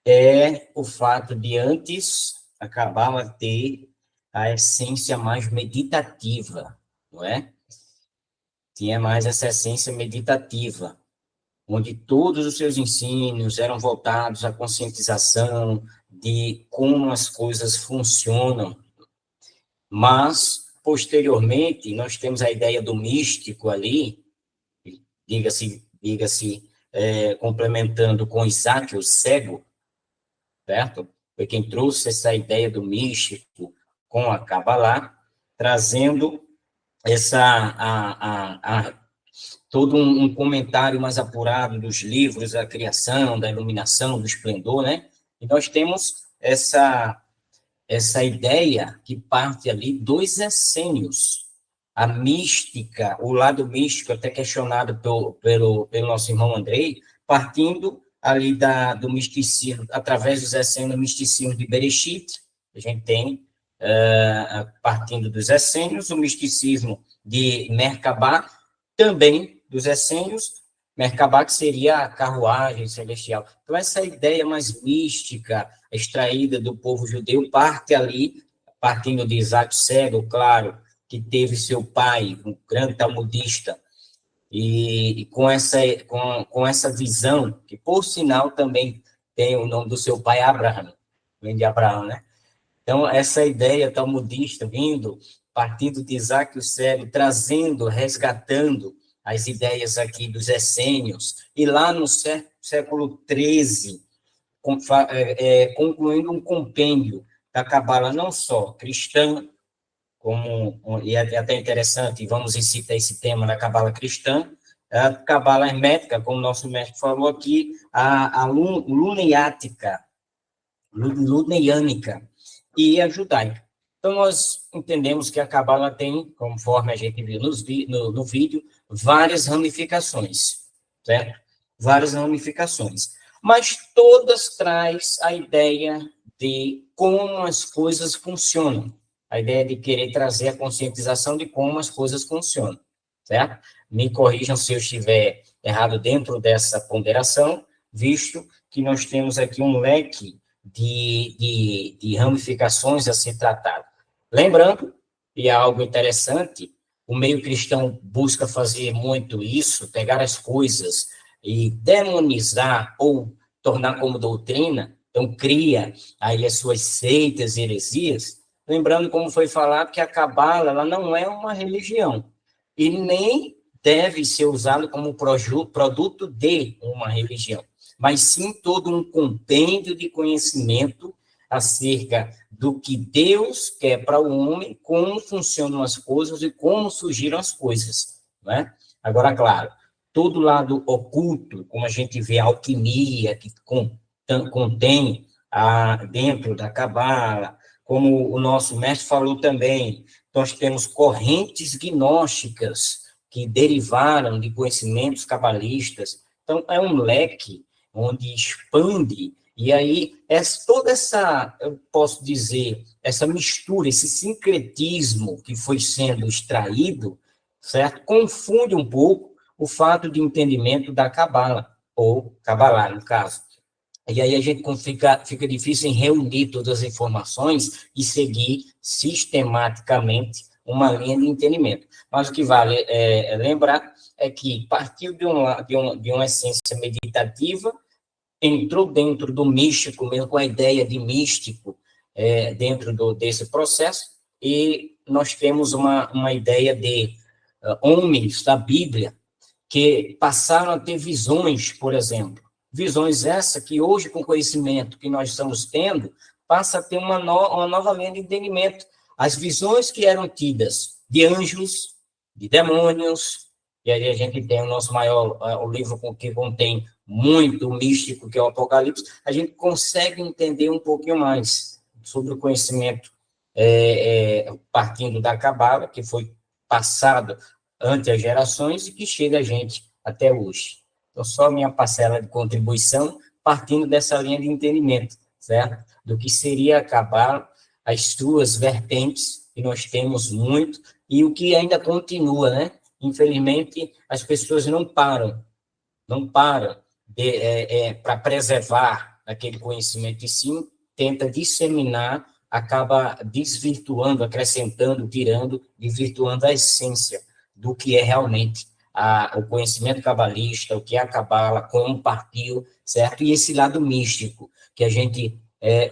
é o fato de antes a cabala ter a essência mais meditativa, não é? Tinha mais essa essência meditativa, onde todos os seus ensinos eram voltados à conscientização de como as coisas funcionam. Mas, posteriormente, nós temos a ideia do místico ali, diga-se, complementando com Isaac, o cego, certo? Foi quem trouxe essa ideia do místico com a Kabbalah, trazendo todo um comentário mais apurado dos livros da criação, da iluminação, do esplendor, né? E nós temos essa ideia que parte ali dos essênios. A mística, o lado místico, até questionado pelo nosso irmão Andrei, partindo ali do misticismo, através dos essênios, do misticismo de Bereshit, a gente tem, partindo dos essênios, o misticismo de Merkabah, também dos essênios, Merkabah, que seria a carruagem celestial. Então, essa ideia mais mística, extraída do povo judeu, parte ali, partindo de Isaac Cego, claro, que teve seu pai, um grande talmudista, e com essa visão, que, por sinal, também tem o nome do seu pai, Abraão, vem de Abraão, né? Então, essa ideia talmudista partindo de Isaac o Cego, trazendo, resgatando as ideias aqui dos essênios, e lá no século XIII, concluindo um compêndio da Cabala não só cristã, e é até interessante, vamos citar esse tema da Cabala cristã, a Cabala hermética, como nosso mestre falou aqui, a luneiática, luneiânica e a judaica. Então, nós entendemos que a Cabala tem, conforme a gente viu no vídeo, várias ramificações, certo? Várias ramificações. Mas todas traz a ideia de como as coisas funcionam. A ideia de querer trazer a conscientização de como as coisas funcionam, certo? Me corrijam se eu estiver errado dentro dessa ponderação, visto que nós temos aqui um leque de ramificações a ser tratado. Lembrando, e é algo interessante, o meio cristão busca fazer muito isso, pegar as coisas e demonizar ou tornar como doutrina, então cria aí as suas seitas e heresias, lembrando como foi falado que a Cabala ela não é uma religião, e nem deve ser usado como produto de uma religião, mas sim todo um compêndio de conhecimento acerca do que Deus quer para o homem, como funcionam as coisas e como surgiram as coisas, né? Agora, claro, todo lado oculto, como a gente vê a alquimia, que contém dentro da Cabala, como o nosso mestre falou também, nós temos correntes gnósticas que derivaram de conhecimentos cabalistas. Então, é um leque onde expande, e aí toda essa, eu posso dizer, essa mistura, esse sincretismo que foi sendo extraído, certo? Confunde um pouco o fato de entendimento da Cabala, ou Cabalá, no caso. E aí a gente fica difícil em reunir todas as informações e seguir sistematicamente uma linha de entendimento. Mas o que vale lembrar é que partiu de uma essência meditativa, entrou dentro do místico, mesmo com a ideia de místico dentro desse processo, e nós temos uma ideia de homens da Bíblia que passaram a ter visões, por exemplo. Visões essa que hoje, com o conhecimento que nós estamos tendo, passa a ter uma nova linha de entendimento. As visões que eram tidas de anjos, de demônios, e aí a gente tem o nosso maior, o livro que contém muito místico, que é o Apocalipse, a gente consegue entender um pouquinho mais sobre o conhecimento partindo da Cabala, que foi passado ante as gerações e que chega a gente até hoje. Então, só minha parcela de contribuição partindo dessa linha de entendimento, certo? Do que seria a Cabala, as suas vertentes, que nós temos muito, e o que ainda continua, né? Infelizmente, as pessoas não param para preservar aquele conhecimento, e sim tenta disseminar, acaba desvirtuando, acrescentando, tirando, desvirtuando a essência do que é realmente o conhecimento cabalista, o que é a Cabala, como partiu, certo? E esse lado místico, que a gente,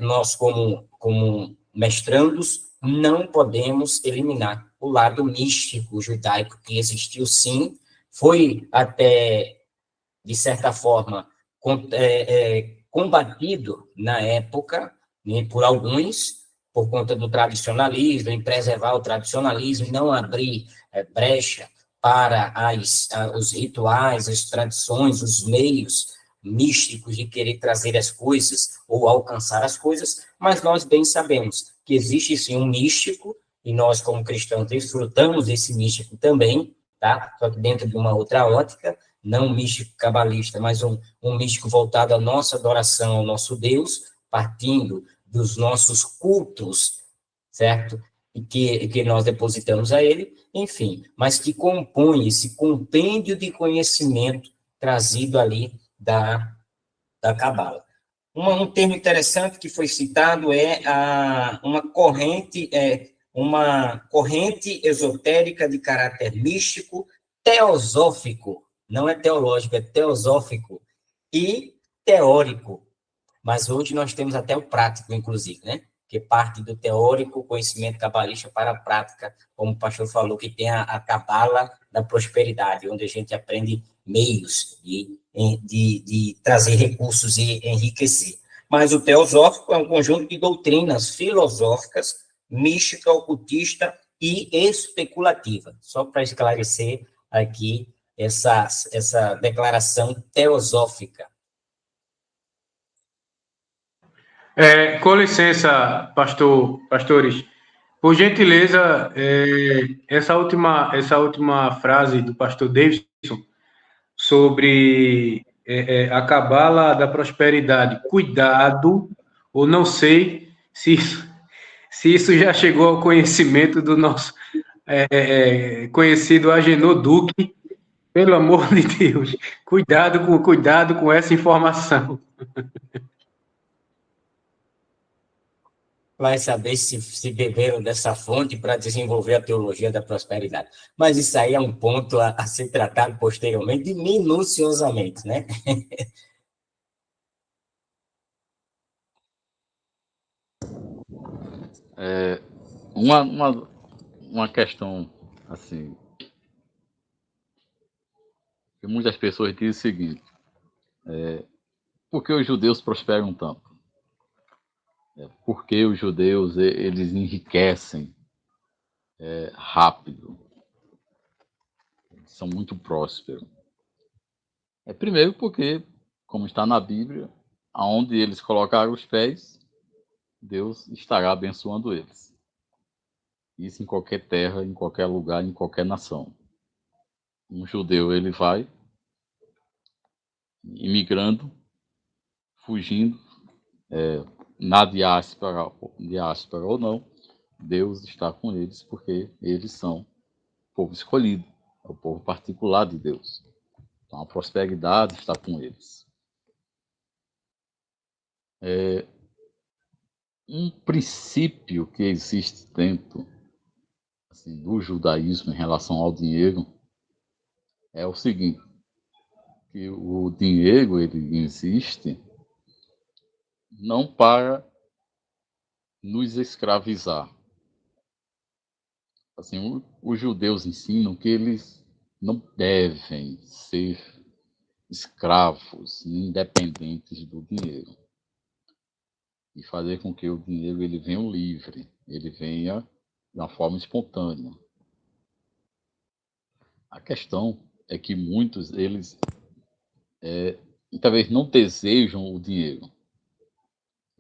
nós como mestrandos, não podemos eliminar o lado místico judaico, que existiu sim, foi até, de certa forma, combatido na época, né, por alguns, por conta do tradicionalismo, em preservar o tradicionalismo, não abrir brecha para os rituais, as tradições, os meios místicos de querer trazer as coisas ou alcançar as coisas, mas nós bem sabemos que existe sim um místico, e nós, como cristãos, desfrutamos desse místico também, tá? Só que dentro de uma outra ótica, não um místico cabalista, mas um místico voltado à nossa adoração ao nosso Deus, partindo dos nossos cultos, certo? E que nós depositamos a ele, enfim, mas que compõe esse compêndio de conhecimento trazido ali da Cabala. Um termo interessante que foi citado é uma corrente esotérica de caráter místico, teosófico, não é teológico, é teosófico e teórico. Mas hoje nós temos até o prático, inclusive, né? Que parte do teórico, conhecimento cabalista, para a prática, como o pastor falou, que tem a Cabala da prosperidade, onde a gente aprende meios de trazer recursos e enriquecer. Mas o teosófico é um conjunto de doutrinas filosóficas, mística, ocultista e especulativa. Só para esclarecer aqui essa declaração teosófica. Com licença, pastores. Por gentileza, essa última frase do pastor Davidson sobre a Cabala da prosperidade. Cuidado, ou não sei se isso já chegou ao conhecimento do nosso conhecido Agenor Duque. Pelo amor de Deus, cuidado com essa informação. Vai saber se beberam dessa fonte para desenvolver a teologia da prosperidade. Mas isso aí é um ponto a ser tratado posteriormente, minuciosamente, né? Uma questão, assim, que muitas pessoas dizem o seguinte: por que os judeus prosperam tanto? Por que os judeus eles enriquecem rápido? São muito prósperos. Primeiro porque, como está na Bíblia, aonde eles colocaram os pés, Deus estará abençoando eles. Isso em qualquer terra, em qualquer lugar, em qualquer nação. Um judeu, ele vai imigrando, fugindo, na diáspora ou não, Deus está com eles porque eles são o povo escolhido, é o povo particular de Deus. Então a prosperidade está com eles. Um princípio que existe dentro do judaísmo em relação ao dinheiro é o seguinte: que o dinheiro ele existe não para nos escravizar. Assim, os judeus ensinam que eles não devem ser escravos, independentes do dinheiro, e fazer com que o dinheiro ele venha livre, ele venha de uma forma espontânea. A questão é que muitos deles talvez não desejam o dinheiro,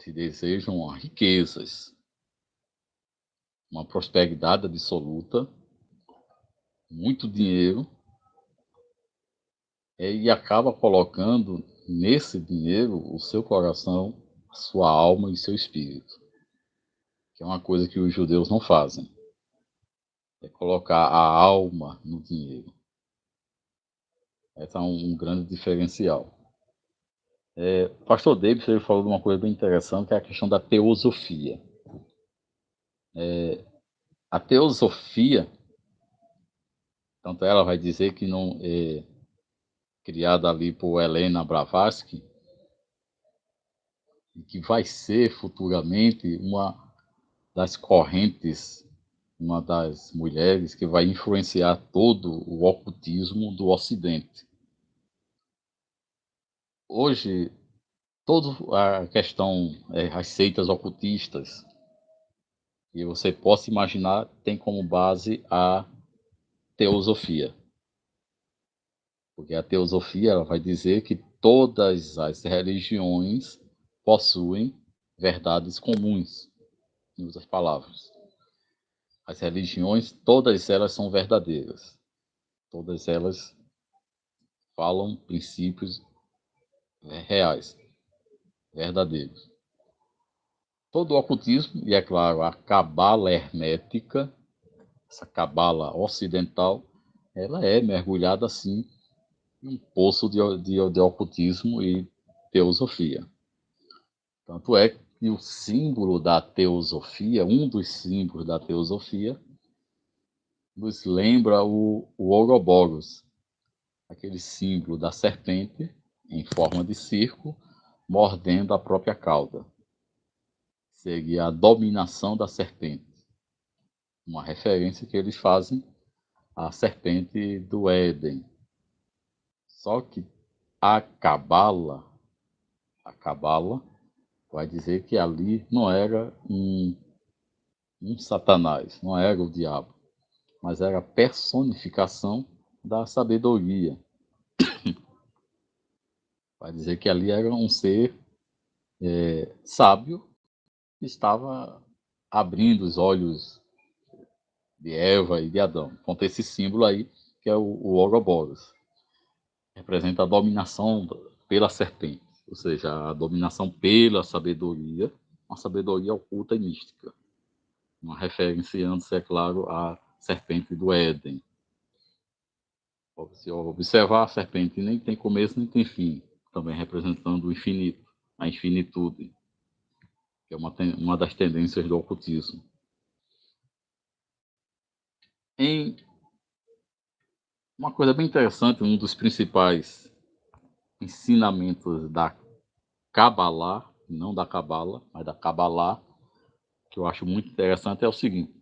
se desejam riquezas, uma prosperidade absoluta, muito dinheiro, e acaba colocando nesse dinheiro o seu coração, a sua alma e seu espírito, que é uma coisa que os judeus não fazem, é colocar a alma no dinheiro. Esse é um grande diferencial. O pastor Davis ele falou de uma coisa bem interessante, que é a questão da teosofia. A teosofia, tanto ela vai dizer que não é criada ali por Helena Blavatsky, e que vai ser futuramente uma das correntes, uma das mulheres que vai influenciar todo o ocultismo do Ocidente. Hoje, toda a questão, as seitas ocultistas, que você possa imaginar, tem como base a teosofia. Porque a teosofia ela vai dizer que todas as religiões possuem verdades comuns, em outras palavras. As religiões, todas elas são verdadeiras. Todas elas falam princípios reais, verdadeiros. Todo o ocultismo, e é claro, a cabala hermética, essa cabala ocidental, ela é mergulhada assim em um poço de ocultismo e teosofia. Tanto é que o símbolo da teosofia, um dos símbolos da teosofia, nos lembra o Ouroboros, aquele símbolo da serpente em forma de círculo, mordendo a própria cauda. Seria a dominação da serpente. Uma referência que eles fazem à serpente do Éden. Só que a cabala vai dizer que ali não era um Satanás, não era o diabo, mas era a personificação da sabedoria. Vai dizer que ali era um ser sábio que estava abrindo os olhos de Eva e de Adão. Então tem esse símbolo aí, que é o Ouroboros. Representa a dominação pela serpente, ou seja, a dominação pela sabedoria, uma sabedoria oculta e mística. Uma referenciando-se, é claro, à serpente do Éden. Se observar, a serpente nem tem começo nem tem fim, também representando o infinito, a infinitude, que é uma das tendências do ocultismo. Uma coisa bem interessante, um dos principais ensinamentos da Kabbalah, não da Cabala, mas da Kabbalah, que eu acho muito interessante é o seguinte,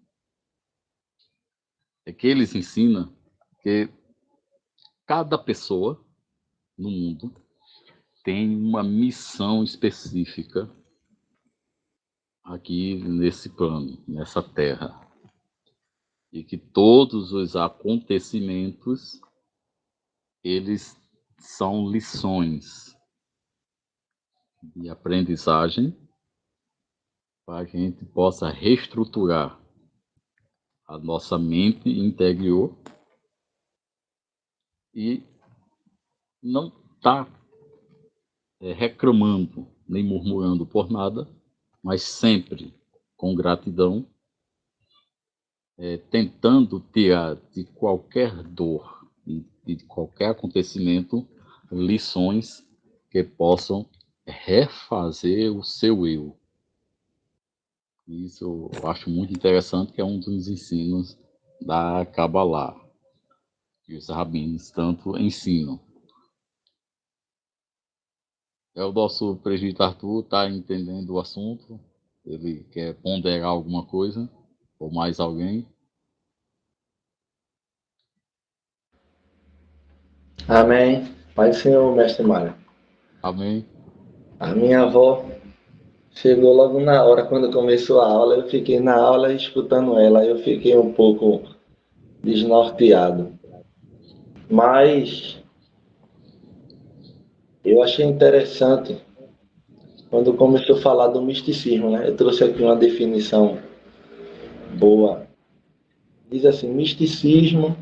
é que eles ensinam que cada pessoa no mundo tem uma missão específica aqui nesse plano, nessa terra. E que todos os acontecimentos, eles são lições de aprendizagem para que a gente possa reestruturar a nossa mente interior e não estar reclamando nem murmurando por nada, mas sempre com gratidão, tentando tirar de qualquer dor e de qualquer acontecimento lições que possam refazer o seu eu. Isso eu acho muito interessante, que é um dos ensinos da Kabbalah, que os rabinos tanto ensinam. O nosso presbítero Arthur está entendendo o assunto, ele quer ponderar alguma coisa, ou mais alguém? Amém. Pai do Senhor, mestre Mário. Amém? A minha avó chegou logo na hora, quando começou a aula, eu fiquei na aula escutando ela, eu fiquei um pouco desnorteado. Mas eu achei interessante quando começou a falar do misticismo, né? Eu trouxe aqui uma definição boa. Diz assim, misticismo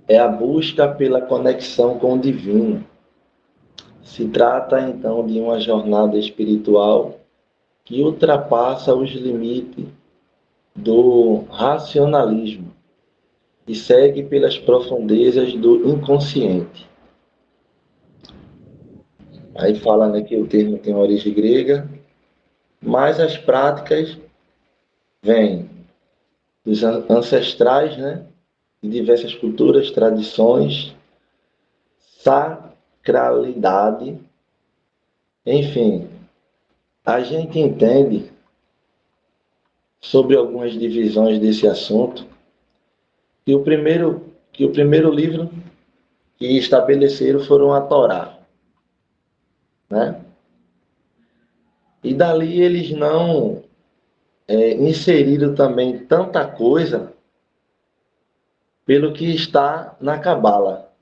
é a busca pela conexão com o divino. Se trata, então, de uma jornada espiritual que ultrapassa os limites do racionalismo e segue pelas profundezas do inconsciente. Aí fala, né, que o termo tem origem grega, mas as práticas vêm dos ancestrais, né, de diversas culturas, tradições, sacralidade, enfim. A gente entende sobre algumas divisões desse assunto que o primeiro livro que estabeleceram foram a Torá, né? E dali eles não inseriram também tanta coisa pelo que está na Cabala,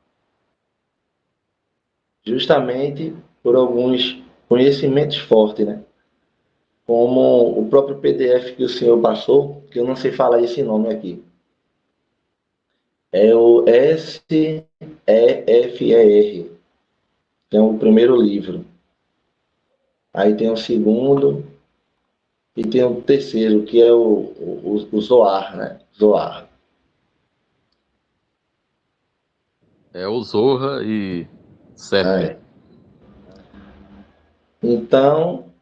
justamente por alguns conhecimentos fortes, né? Como o próprio PDF que o senhor passou, que eu não sei falar esse nome aqui, é o SEFER, que é o primeiro livro. Aí tem o segundo e tem o terceiro, que é o Zohar, né? Zohar. É o Zorra e Sefer. Então,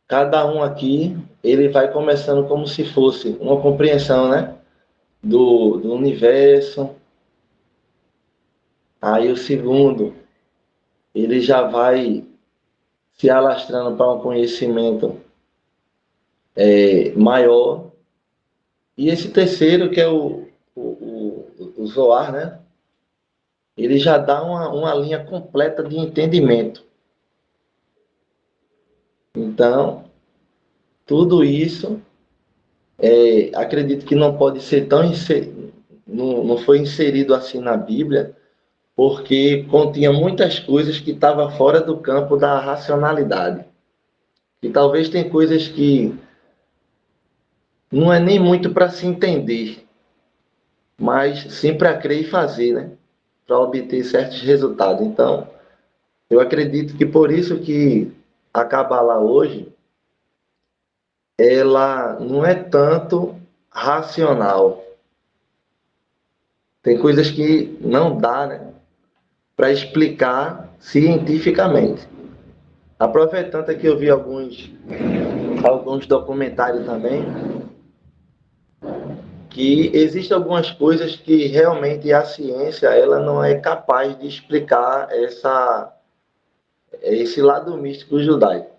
cada um aqui, ele vai começando como se fosse uma compreensão, né? Do universo. Aí o segundo, ele já vai se alastrando para um conhecimento maior. E esse terceiro, que é o Zohar, né? Ele já dá uma linha completa de entendimento. Então, tudo isso, acredito que não pode ser tão não foi inserido assim na Bíblia, porque continha muitas coisas que estavam fora do campo da racionalidade. E talvez tem coisas que não é nem muito para se entender, mas sim para crer e fazer, né? Para obter certos resultados. Então, eu acredito que por isso que a Kabbalah hoje, ela não é tanto racional. Tem coisas que não dá, né, para explicar cientificamente. Aproveitando que eu vi alguns documentários também, que existem algumas coisas que realmente a ciência ela não é capaz de explicar esse lado místico judaico.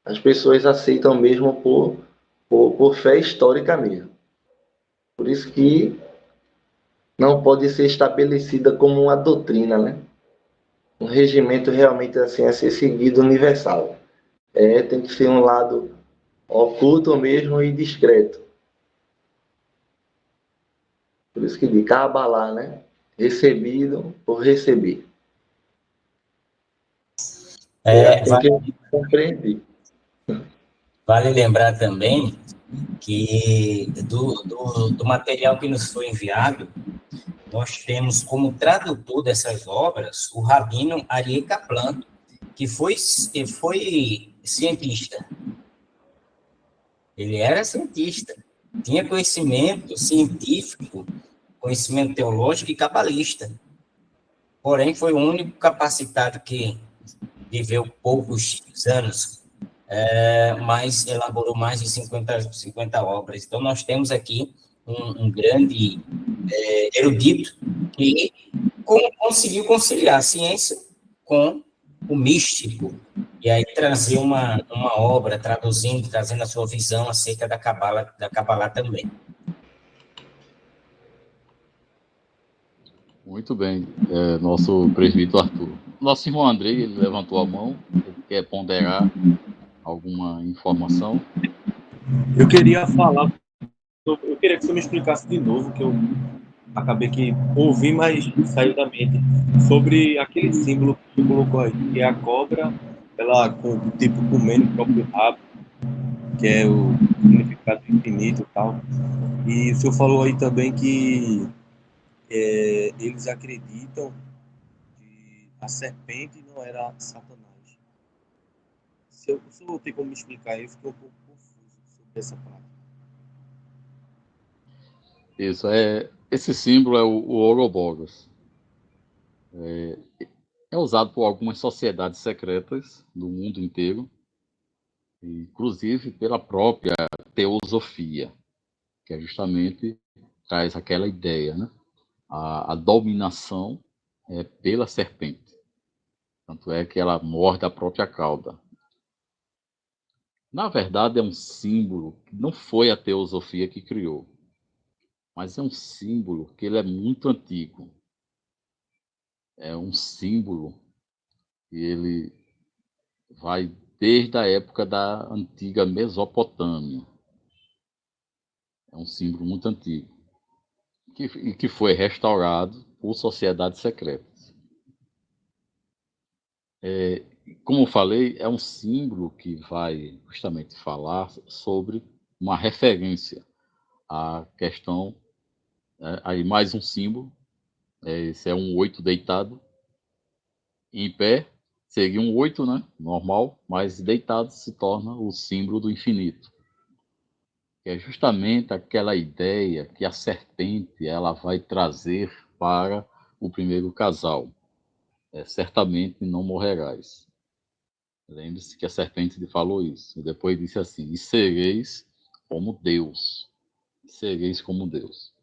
as pessoas aceitam mesmo por fé histórica mesmo. Por isso que não pode ser estabelecida como uma doutrina, né? Um regimento realmente assim a ser seguido universal. Tem que ser um lado oculto mesmo e discreto. Por isso que diz Kabbalah, né? Recebido por receber. É, Assim que eu compreendi. vale lembrar também que do material que nos foi enviado, nós temos como tradutor dessas obras o Rabino Aryeh Kaplan, que foi cientista. Ele era cientista, tinha conhecimento científico, conhecimento teológico e cabalista. Porém, foi o único capacitado que viveu poucos anos, mas elaborou mais de 50 obras. Então, nós temos aqui um grande erudito que conseguiu conciliar a ciência com o místico, e aí trazer uma obra, trazendo a sua visão acerca da Kabbalah também. Muito bem, nosso presbítero Arthur. Nosso irmão Andrei, ele levantou a mão, ele quer ponderar alguma informação. Eu queria falar, eu queria que você me explicasse de novo, que eu acabei que ouvi, mas saiu da mente, sobre aquele símbolo que você colocou aí, que é a cobra, ela tipo comendo o próprio rabo, que é o significado infinito e tal. E o senhor falou aí também que eles acreditam que a serpente não era Satanás. Se o senhor tem como me explicar aí, eu fiquei um pouco confuso sobre essa parte. Isso, esse símbolo é o Ouroboros. É usado por algumas sociedades secretas do mundo inteiro, inclusive pela própria teosofia, que é justamente traz aquela ideia, né? A dominação pela serpente. Tanto é que ela morde a própria cauda. Na verdade, é um símbolo que não foi a teosofia que criou, mas é um símbolo que ele é muito antigo. É um símbolo que ele vai desde a época da antiga Mesopotâmia. É um símbolo muito antigo, e que foi restaurado por sociedades secretas. Como eu falei, é um símbolo que vai justamente falar sobre uma referência à questão. Aí mais um símbolo, esse é um 8 deitado, em pé seria um 8, né, normal, mas deitado se torna o símbolo do infinito. Que é justamente aquela ideia que a serpente ela vai trazer para o primeiro casal. Certamente não morrerás. Lembre-se que a serpente lhe falou isso. E depois disse assim: e sereis como Deus. E sereis como Deus.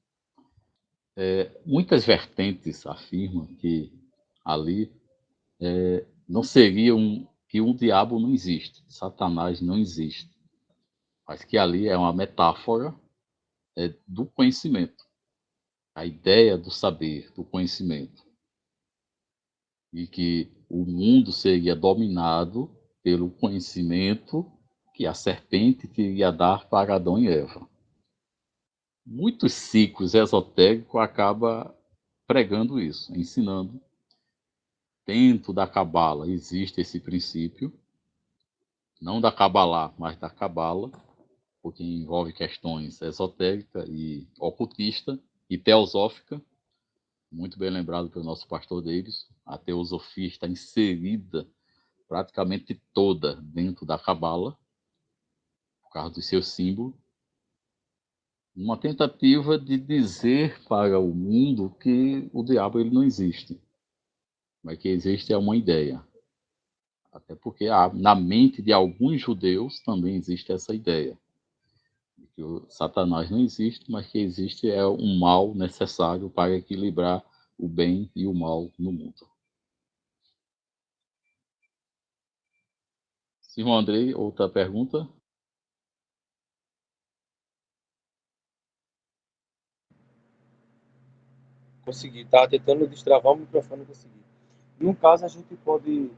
Muitas vertentes afirmam que ali não seria que um diabo não existe, Satanás não existe, mas que ali é uma metáfora do conhecimento, a ideia do saber, do conhecimento, e que o mundo seria dominado pelo conhecimento que a serpente queria dar para Adão e Eva. Muitos ciclos esotéricos acabam pregando isso, ensinando. Dentro da Cabala existe esse princípio, não da Cabalá, mas da Cabala, porque envolve questões esotéricas e ocultista e teosófica, muito bem lembrado pelo nosso pastor Davis. A teosofia está inserida praticamente toda dentro da Cabala, por causa do seu símbolo, uma tentativa de dizer para o mundo que o diabo ele não existe, mas que existe é uma ideia. Até porque na mente de alguns judeus também existe essa ideia. De que o Satanás não existe, mas que existe é um mal necessário para equilibrar o bem e o mal no mundo. Irmão Andrei, outra pergunta? Consegui. Estava tentando destravar o microfone, não consegui. No caso, a gente pode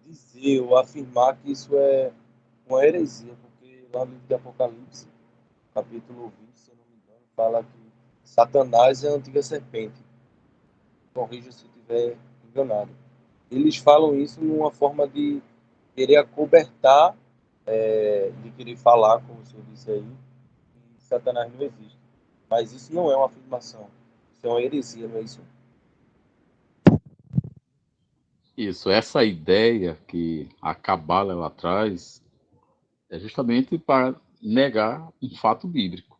dizer ou afirmar que isso é uma heresia, porque lá no livro de Apocalipse, capítulo 20, se eu não me engano, fala que Satanás é a antiga serpente. Corrija se eu estiver enganado. Eles falam isso numa forma de querer acobertar, de querer falar, como o senhor disse aí, que Satanás não existe. Mas isso não é uma afirmação. Isso é uma heresia, não é isso? Isso, essa ideia que a Cabala ela traz é justamente para negar um fato bíblico.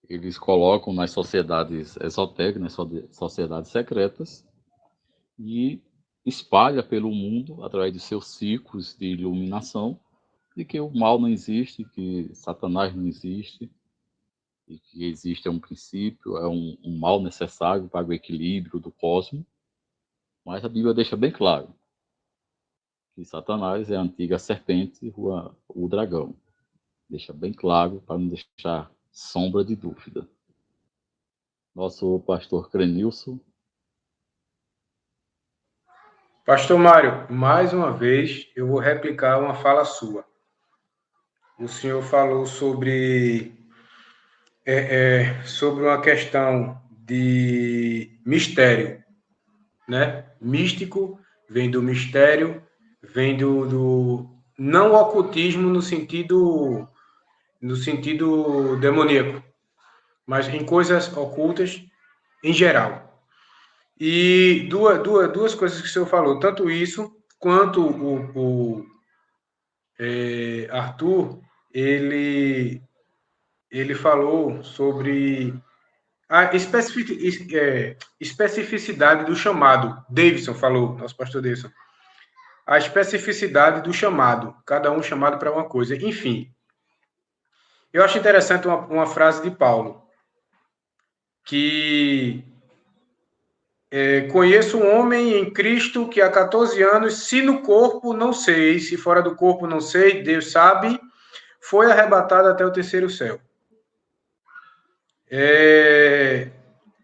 Eles colocam nas sociedades esotéricas, nas sociedades secretas, e espalha pelo mundo, através de seus ciclos de iluminação, de que o mal não existe, que Satanás não existe, e que existe um princípio, um mal necessário para o equilíbrio do cosmos. Mas a Bíblia deixa bem claro que Satanás é a antiga serpente, o dragão. Deixa bem claro para não deixar sombra de dúvida. Nosso pastor Crenilson. Pastor Mário, mais uma vez eu vou replicar uma fala sua. O senhor falou sobre uma questão de mistério, né? Místico vem do mistério, vem do não ocultismo no sentido demoníaco, mas em coisas ocultas em geral. E duas coisas que o senhor falou, tanto isso quanto o Arthur, ele falou sobre a especificidade do chamado. Davidson falou, nosso pastor Davidson. A especificidade do chamado, cada um chamado para uma coisa. Enfim, eu acho interessante uma frase de Paulo, que conheço um homem em Cristo que há 14 anos, se no corpo não sei, se fora do corpo não sei, Deus sabe, foi arrebatado até o terceiro céu.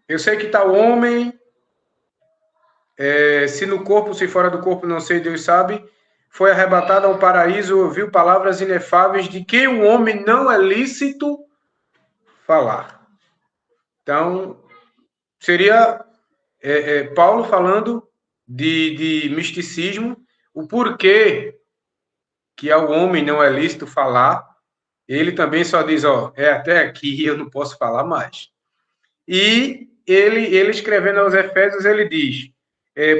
Eu sei que tal homem, se no corpo, se fora do corpo não sei, Deus sabe, foi arrebatado ao paraíso, ouviu palavras inefáveis de que o homem não é lícito falar. Então, seria Paulo falando de misticismo, o porquê que ao homem não é lícito falar. Ele também só diz, até aqui eu não posso falar mais. E ele escrevendo aos Efésios, ele diz,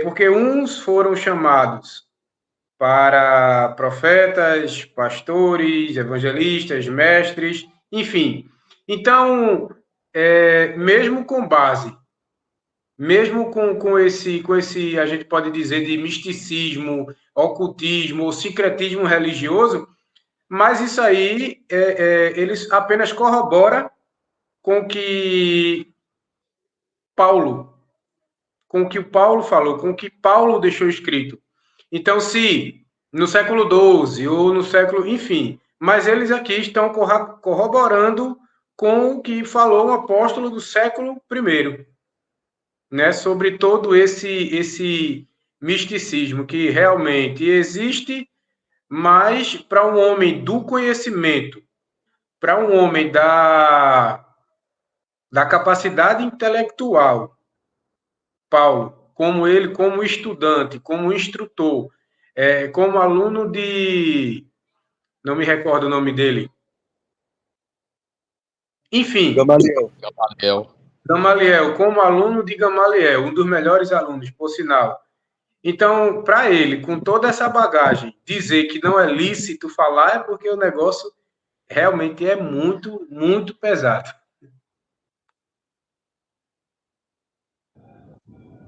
porque uns foram chamados para profetas, pastores, evangelistas, mestres, enfim. Então, mesmo com base, mesmo com esse, a gente pode dizer, de misticismo, ocultismo ou secretismo religioso, mas isso aí, eles apenas corrobora com o que com o que o Paulo falou, com o que Paulo deixou escrito. Então, se no século XII ou no século... Enfim, mas eles aqui estão corroborando com o que falou o apóstolo do século I, né, sobre todo esse misticismo que realmente existe, mas para um homem do conhecimento, para um homem da capacidade intelectual, Paulo, como ele, como estudante, como instrutor, como aluno de... Não me recordo o nome dele. Enfim. Gamaliel, como aluno de Gamaliel, um dos melhores alunos, por sinal. Então, para ele, com toda essa bagagem, dizer que não é lícito falar é porque o negócio realmente é muito, muito pesado.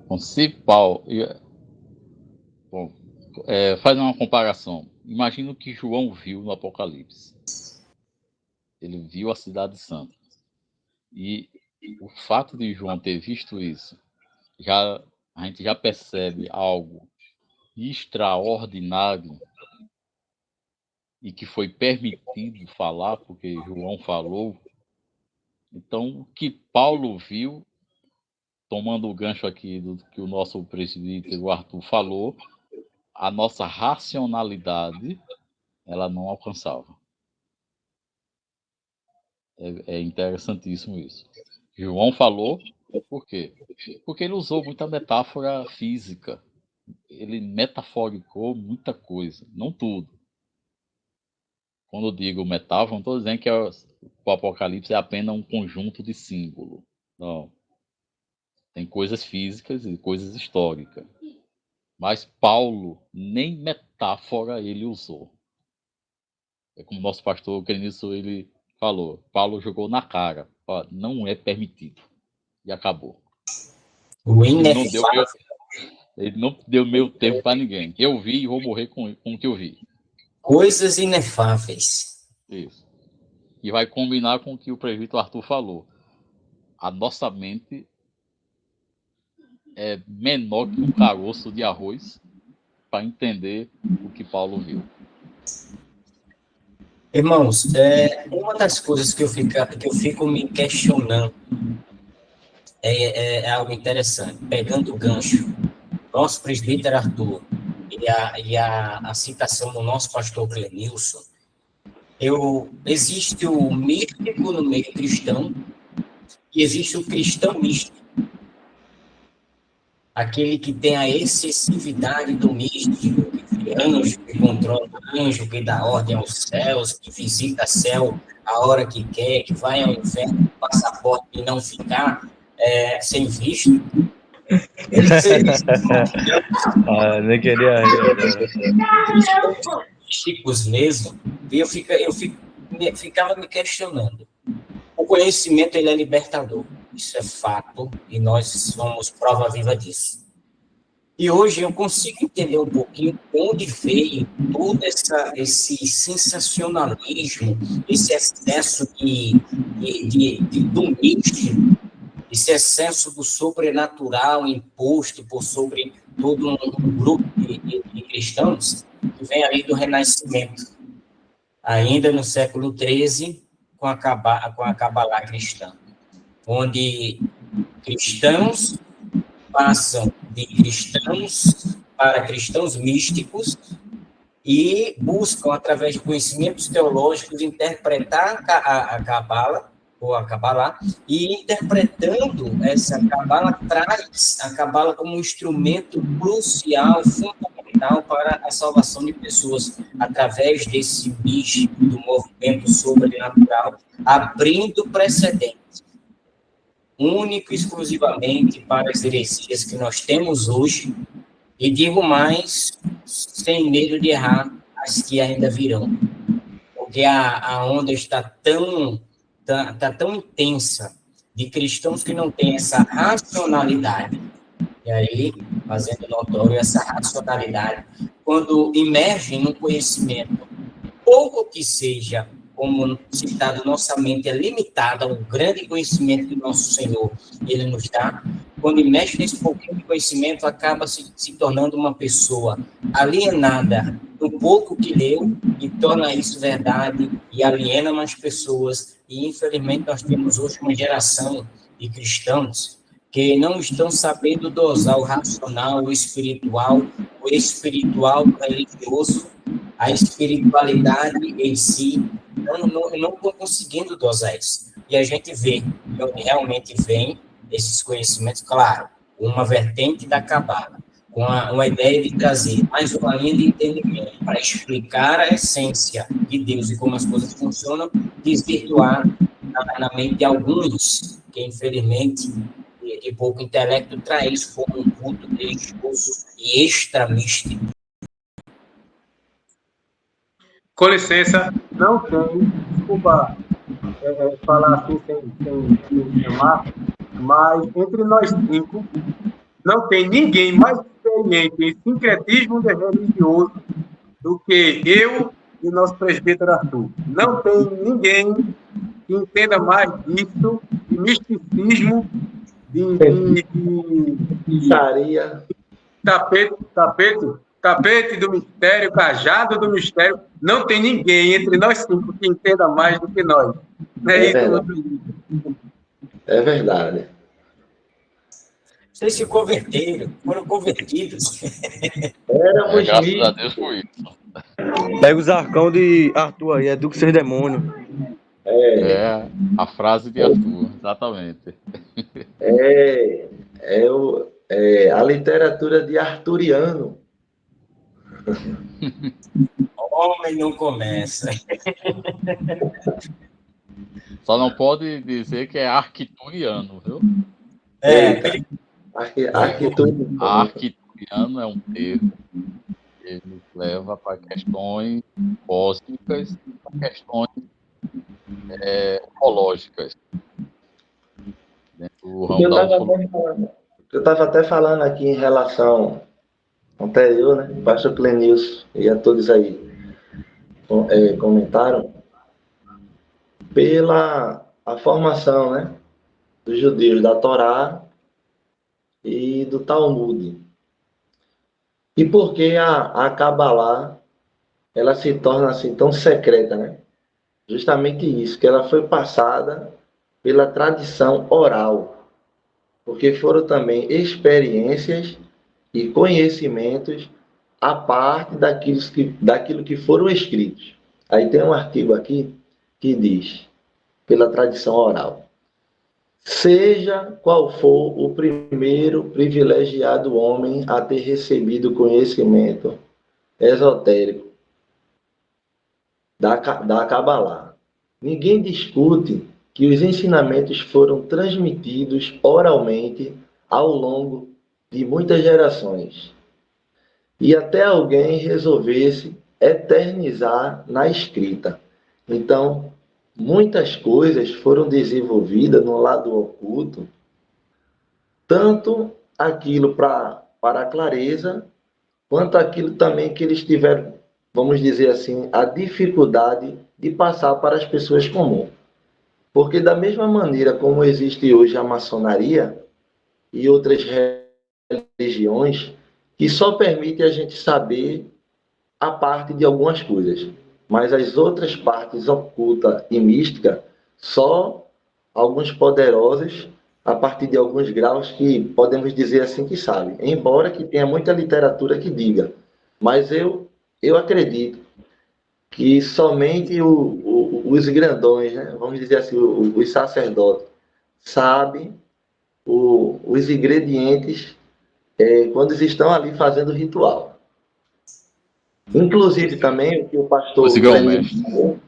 Bom, se Paulo... Bom, faz uma comparação. Imagina o que João viu no Apocalipse. Ele viu a cidade santa. E o fato de João ter visto isso, a gente já percebe algo extraordinário e que foi permitido falar, porque João falou. Então, o que Paulo viu, tomando o gancho aqui do que o nosso presbítero Arthur falou, a nossa racionalidade, ela não alcançava. É interessantíssimo isso. João falou, por quê? Porque ele usou muita metáfora física. Ele metaforicou muita coisa, não tudo. Quando eu digo metáfora, não estou dizendo que o Apocalipse é apenas um conjunto de símbolos. Não. Tem coisas físicas e coisas históricas. Mas Paulo, nem metáfora ele usou. É como o nosso pastor Crenisso, ele falou. Paulo jogou na cara. Ó, não é permitido. E acabou. Ele não deu meu tempo para ninguém. Eu vi e vou morrer com o que eu vi. Coisas inefáveis. Isso. E vai combinar com o que o presbítero Arthur falou. A nossa mente é menor que um caroço de arroz para entender o que Paulo viu. Irmãos, uma das coisas que eu fico me questionando é algo interessante. Pegando o gancho, nosso presbítero Arthur e a citação do nosso pastor Clenilson, existe o místico no meio cristão e existe o cristão místico. Aquele que tem a excessividade do místico, que anjo, que controla o anjo, que dá ordem aos céus, que visita céu a hora que quer, que vai ao inferno com passaporte e não ficar sem visto. Nem queria Místicos mesmo, e eu ficava me questionando. O conhecimento, ele é libertador. Isso é fato, e nós somos prova viva disso. E hoje eu consigo entender um pouquinho onde veio todo esse sensacionalismo, esse excesso do místico, esse excesso do sobrenatural imposto por sobre todo um grupo de cristãos que vem ali do Renascimento, ainda no século XIII, com a Cabalá cristã, onde cristãos passam de cristãos para cristãos místicos e buscam, através de conhecimentos teológicos, interpretar a Cabala, ou a Cabalá, e interpretando essa Cabala, traz a Cabala como um instrumento crucial, fundamental para a salvação de pessoas, através desse místico, do movimento sobrenatural, abrindo precedentes, único e exclusivamente para as heresias que nós temos hoje, e digo mais, sem medo de errar, as que ainda virão, porque a onda está tão intensa de cristãos que não têm essa racionalidade, e aí, fazendo notório essa racionalidade, quando emergem no conhecimento, pouco que seja, como citado, nossa mente é limitada ao grande conhecimento que nosso Senhor, Ele nos dá, quando emerge nesse pouquinho de conhecimento, acaba se tornando uma pessoa alienada do pouco que leu, e torna isso verdade, e aliena mais pessoas, e infelizmente nós temos hoje uma geração de cristãos que não estão sabendo dosar o racional, o espiritual religioso, a espiritualidade em si, não estão conseguindo dosar isso. E a gente vê de onde realmente vem esses conhecimentos, claro, uma vertente da Cabala, com uma ideia de trazer mais uma linha de entendimento para explicar a essência de Deus e como as coisas funcionam, desvirtuar na mente de alguns, que infelizmente, de pouco intelecto, traz como um culto religioso e extra-místico. Com licença, não tem, desculpa falar assim sem chamar, mas entre nós 5, não tem ninguém mais experiente em sincretismo religioso do que eu e o nosso presbítero Arthur. Não tem ninguém que entenda mais disso, de misticismo, de Areia. tapete tapete do mistério, cajado do mistério. Não tem ninguém entre nós cinco que entenda mais do que nós. Não é isso, verdade. meu filho? É verdade. Vocês se converteram, foram convertidos. Éramos Graças a místicos. Deus por isso. Pega os arcão de Arthur aí, eduque seus demônios. É a frase de Arthur, exatamente. A literatura de Arturiano. Homem não começa. Só não pode dizer que é arquituriano, viu? É, Arquituriano. Arquituriano é um termo que ele leva para questões cósmicas, para questões ecológicas. Dentro do ramo da ufologia. Eu estava até falando aqui em relação, até eu, né, o pastor Clenilson e a todos aí comentaram, pela a formação, né, dos judeus da Torá e do Talmud. E por que a Kabbalah ela se torna assim tão secreta, né? Justamente isso, que ela foi passada pela tradição oral, porque foram também experiências e conhecimentos a parte daquilo que foram escritos. Aí tem um artigo aqui que diz, pela tradição oral, seja qual for o primeiro privilegiado homem a ter recebido conhecimento esotérico da Kabbalah, ninguém discute que os ensinamentos foram transmitidos oralmente ao longo de muitas gerações e até alguém resolvesse eternizar na escrita. Então, muitas coisas foram desenvolvidas no lado oculto, tanto aquilo para a clareza, quanto aquilo também que eles tiveram, vamos dizer assim, a dificuldade de passar para as pessoas comuns. Porque da mesma maneira como existe hoje a maçonaria e outras religiões, que só permite a gente saber a parte de algumas coisas, mas as outras partes oculta e mística, só alguns poderosos, a partir de alguns graus que podemos dizer assim que sabem, embora que tenha muita literatura que diga, mas eu acredito que somente os grandões, né, vamos dizer assim, os sacerdotes, sabem os ingredientes quando eles estão ali fazendo o ritual. Inclusive também o que o pastor Clenilson falou,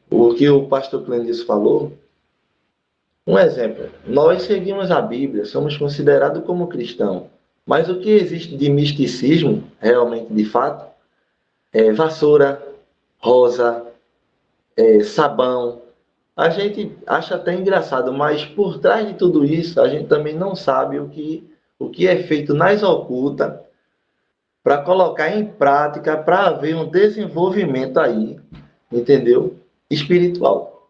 o que o pastor Clenilson falou, um exemplo, nós seguimos a Bíblia, somos considerados como cristãos, mas o que existe de misticismo, realmente, de fato, é vassoura, rosa, sabão. A gente acha até engraçado, mas por trás de tudo isso, a gente também não sabe o que é feito nas ocultas para colocar em prática, para haver um desenvolvimento aí, entendeu? Espiritual.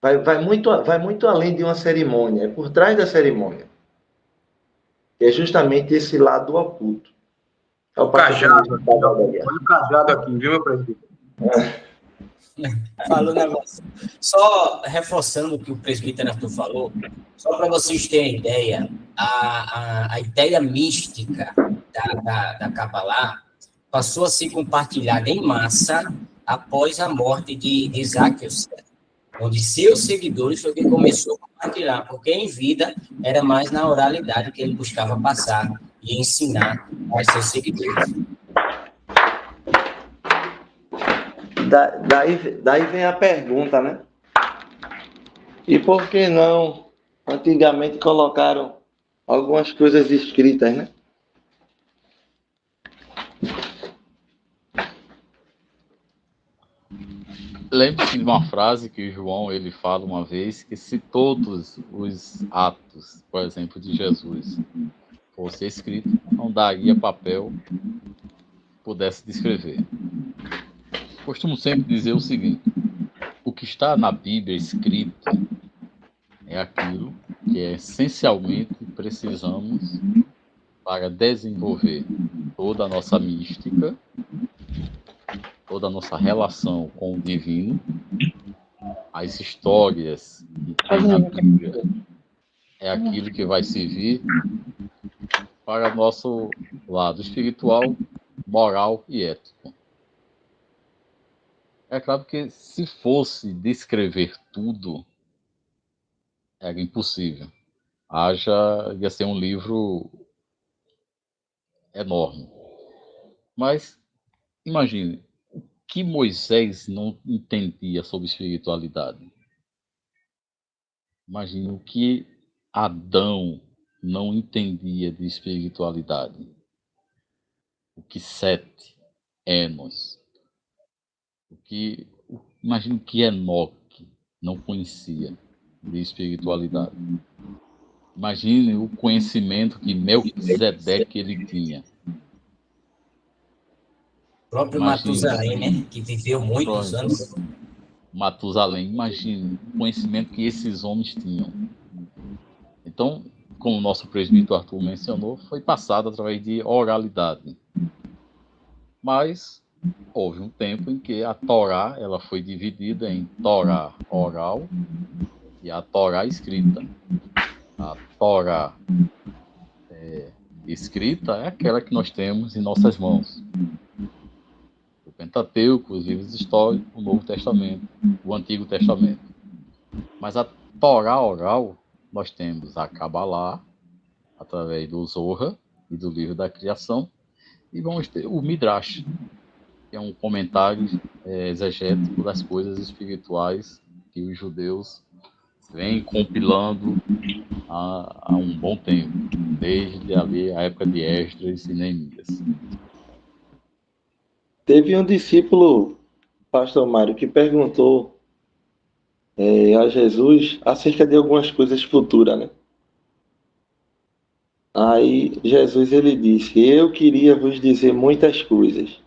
Vai muito além de uma cerimônia, é por trás da cerimônia. É justamente esse lado oculto. É o Cajado. Olha o cajado aqui, viu, meu presbítero? Falou negócio. Só reforçando o que o presbítero Arthur falou, só para vocês terem ideia, a ideia mística da Kabbalah passou a ser compartilhada em massa após a morte de Isaac Youssef, onde seus seguidores foi quem começou a compartilhar, porque em vida era mais na oralidade que ele buscava passar e ensinar aos seus seguidores. Daí vem a pergunta, né? E por que não antigamente colocaram algumas coisas escritas, né? Lembre-se de uma frase que João ele fala uma vez, que se todos os atos, por exemplo, de Jesus fosse escrito, não daria papel que pudesse descrever. Costumo sempre dizer o seguinte: o que está na Bíblia escrito é aquilo que essencialmente precisamos para desenvolver toda a nossa mística, toda a nossa relação com o divino, as histórias que tem na Bíblia é aquilo que vai servir para nosso lado espiritual, moral e ético. É claro que se fosse descrever tudo, era impossível. Ia ser um livro enorme. Mas imagine, o que Moisés não entendia sobre espiritualidade? Imagine o que Adão não entendia de espiritualidade. O que Sete, Enos, imagine o que Enoque não conhecia de espiritualidade. Imagine o conhecimento que Melquisedeque ele tinha. O próprio Matusalém, né? Que viveu muitos anos. Matusalém, imagine o conhecimento que esses homens tinham. Então, como o nosso presbítero Arthur mencionou, foi passado através de oralidade. Mas houve um tempo em que a Torá ela foi dividida em Torá oral e a Torá escrita. A Torá escrita é aquela que nós temos em nossas mãos. O Pentateuco, os livros históricos, o Novo Testamento, o Antigo Testamento. Mas a Torá oral, nós temos a Cabalá, através do Zohar e do livro da Criação, e vamos ter o Midrash, que é um comentário exegético das coisas espirituais que os judeus vêm compilando há um bom tempo, desde ali a época de Esdras e Neemias. Teve um discípulo, pastor Mário, que perguntou a Jesus acerca de algumas coisas futuras, né? Aí Jesus ele disse: eu queria vos dizer muitas coisas,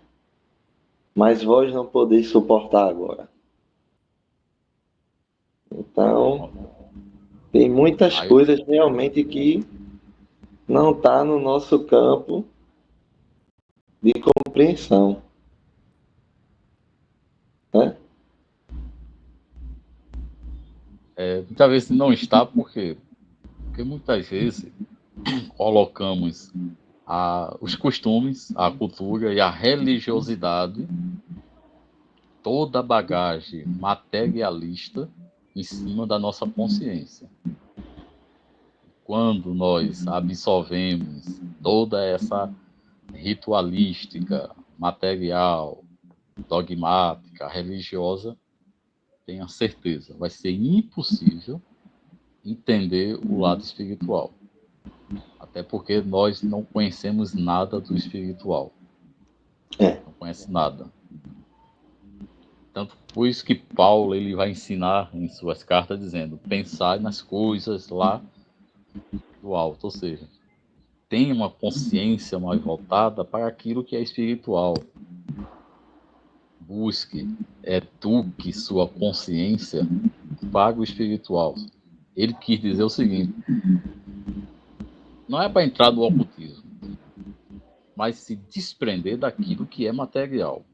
mas vós não podeis suportar agora. Então, tem muitas coisas realmente que não está no nosso campo de compreensão, né? Muitas vezes não está porque muitas vezes colocamos os costumes, a cultura e a religiosidade, toda a bagagem materialista em cima da nossa consciência. Quando nós absorvemos toda essa ritualística, material, dogmática, religiosa, tenha certeza, vai ser impossível entender o lado espiritual. Até porque nós não conhecemos nada do espiritual. Não conhece nada. Tanto por isso que Paulo ele vai ensinar em suas cartas dizendo: pensai nas coisas lá do alto. Ou seja, tenha uma consciência mais voltada para aquilo que é espiritual. Busque, eduque sua consciência para o espiritual. Ele quis dizer o seguinte: não é para entrar no ocultismo, mas se desprender daquilo que é material.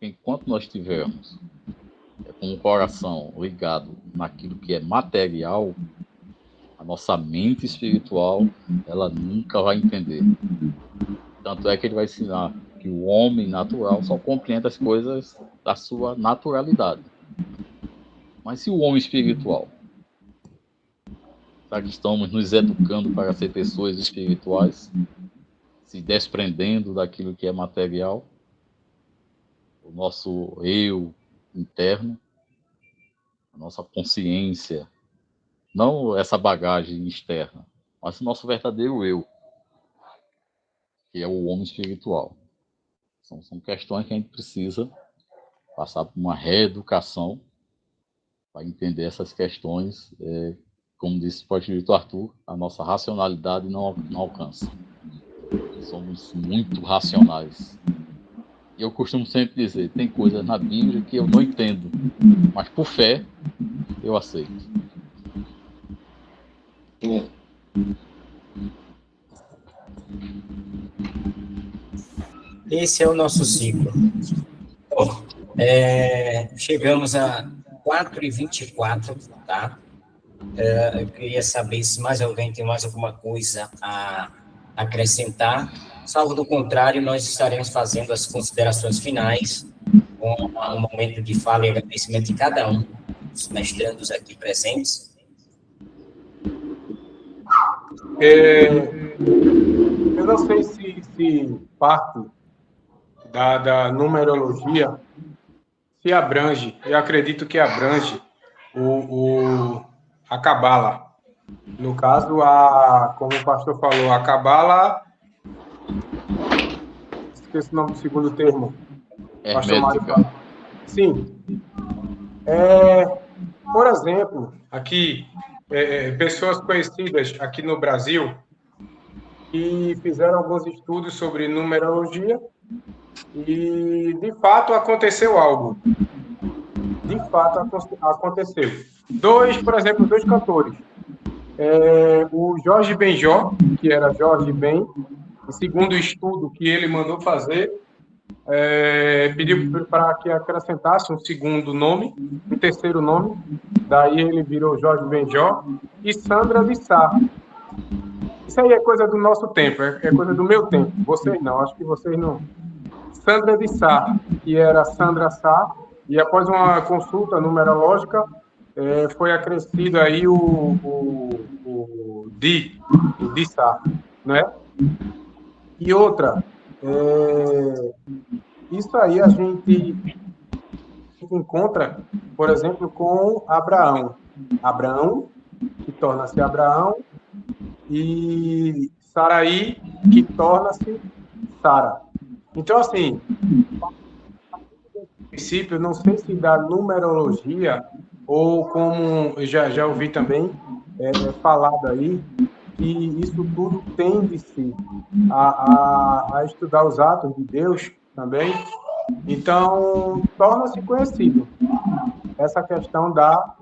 Enquanto nós tivermos com o coração ligado naquilo que é material, a nossa mente espiritual, ela nunca vai entender. Tanto é que ele vai ensinar que o homem natural só compreende as coisas da sua naturalidade. Mas se o homem espiritual, já que estamos nos educando para ser pessoas espirituais, se desprendendo daquilo que é material, o nosso eu interno, a nossa consciência, não essa bagagem externa, mas o nosso verdadeiro eu, que é o homem espiritual. São questões que a gente precisa passar por uma reeducação para entender essas questões. Como disse o pastor Arthur, a nossa racionalidade não alcança. Somos muito racionais. E eu costumo sempre dizer, tem coisas na Bíblia que eu não entendo, mas por fé eu aceito. Esse é o nosso ciclo. Bom, chegamos a 4h24, tá? Eu queria saber se mais alguém tem mais alguma coisa a acrescentar. Salvo do contrário, nós estaremos fazendo as considerações finais, com um momento de fala e agradecimento de cada um dos mestrandos aqui presentes. Eu não sei se parte da numerologia se abrange, eu acredito que abrange a Cabala. No caso, como o pastor falou, a Cabala, esqueci o nome do segundo termo. Hermética. Sim. Por exemplo, aqui, pessoas conhecidas aqui no Brasil que fizeram alguns estudos sobre numerologia e, de fato, aconteceu algo. De fato, aconteceu. Por exemplo, dois cantores. O Jorge Benjó, que era Jorge Ben, segundo o estudo que ele mandou fazer, pediu para que acrescentasse um segundo nome, um terceiro nome, daí ele virou Jorge Benjó, e Sandra de Sá. Isso aí é coisa do nosso tempo, é coisa do meu tempo. Vocês não, acho que vocês não. Sandra de Sá, que era Sandra Sá, e após uma consulta numerológica, foi acrescido aí o de Sá, né? E outra, isso aí a gente encontra, por exemplo, com Abraão. Abraão, que torna-se Abraão, e Saraí, que torna-se Sara. Então, assim, no princípio, não sei se da numerologia, ou como já ouvi também falado aí, que isso tudo tende-se a estudar os atos de Deus também. Então, torna-se conhecido essa questão da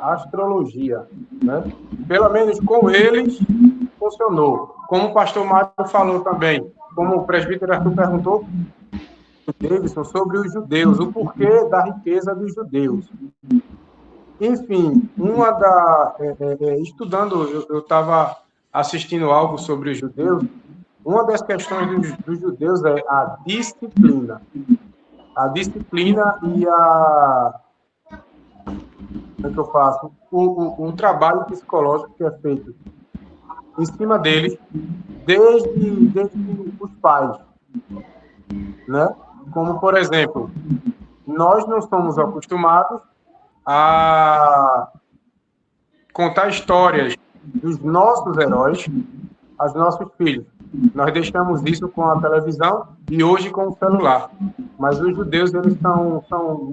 astrologia, né? Pelo menos com eles funcionou. Como o pastor Mário falou também, como o presbítero Arthur perguntou, Davidson, sobre os judeus, o porquê da riqueza dos judeus. Enfim, estudando, eu estava assistindo algo sobre os judeus. Uma das questões dos judeus é a disciplina. A disciplina e como é que eu faço? O trabalho psicológico que é feito em cima deles, desde os pais, né? Como, por exemplo, nós não somos acostumados a contar histórias dos nossos heróis aos nossos filhos. Nós deixamos isso com a televisão e hoje com o celular. Mas os judeus, eles são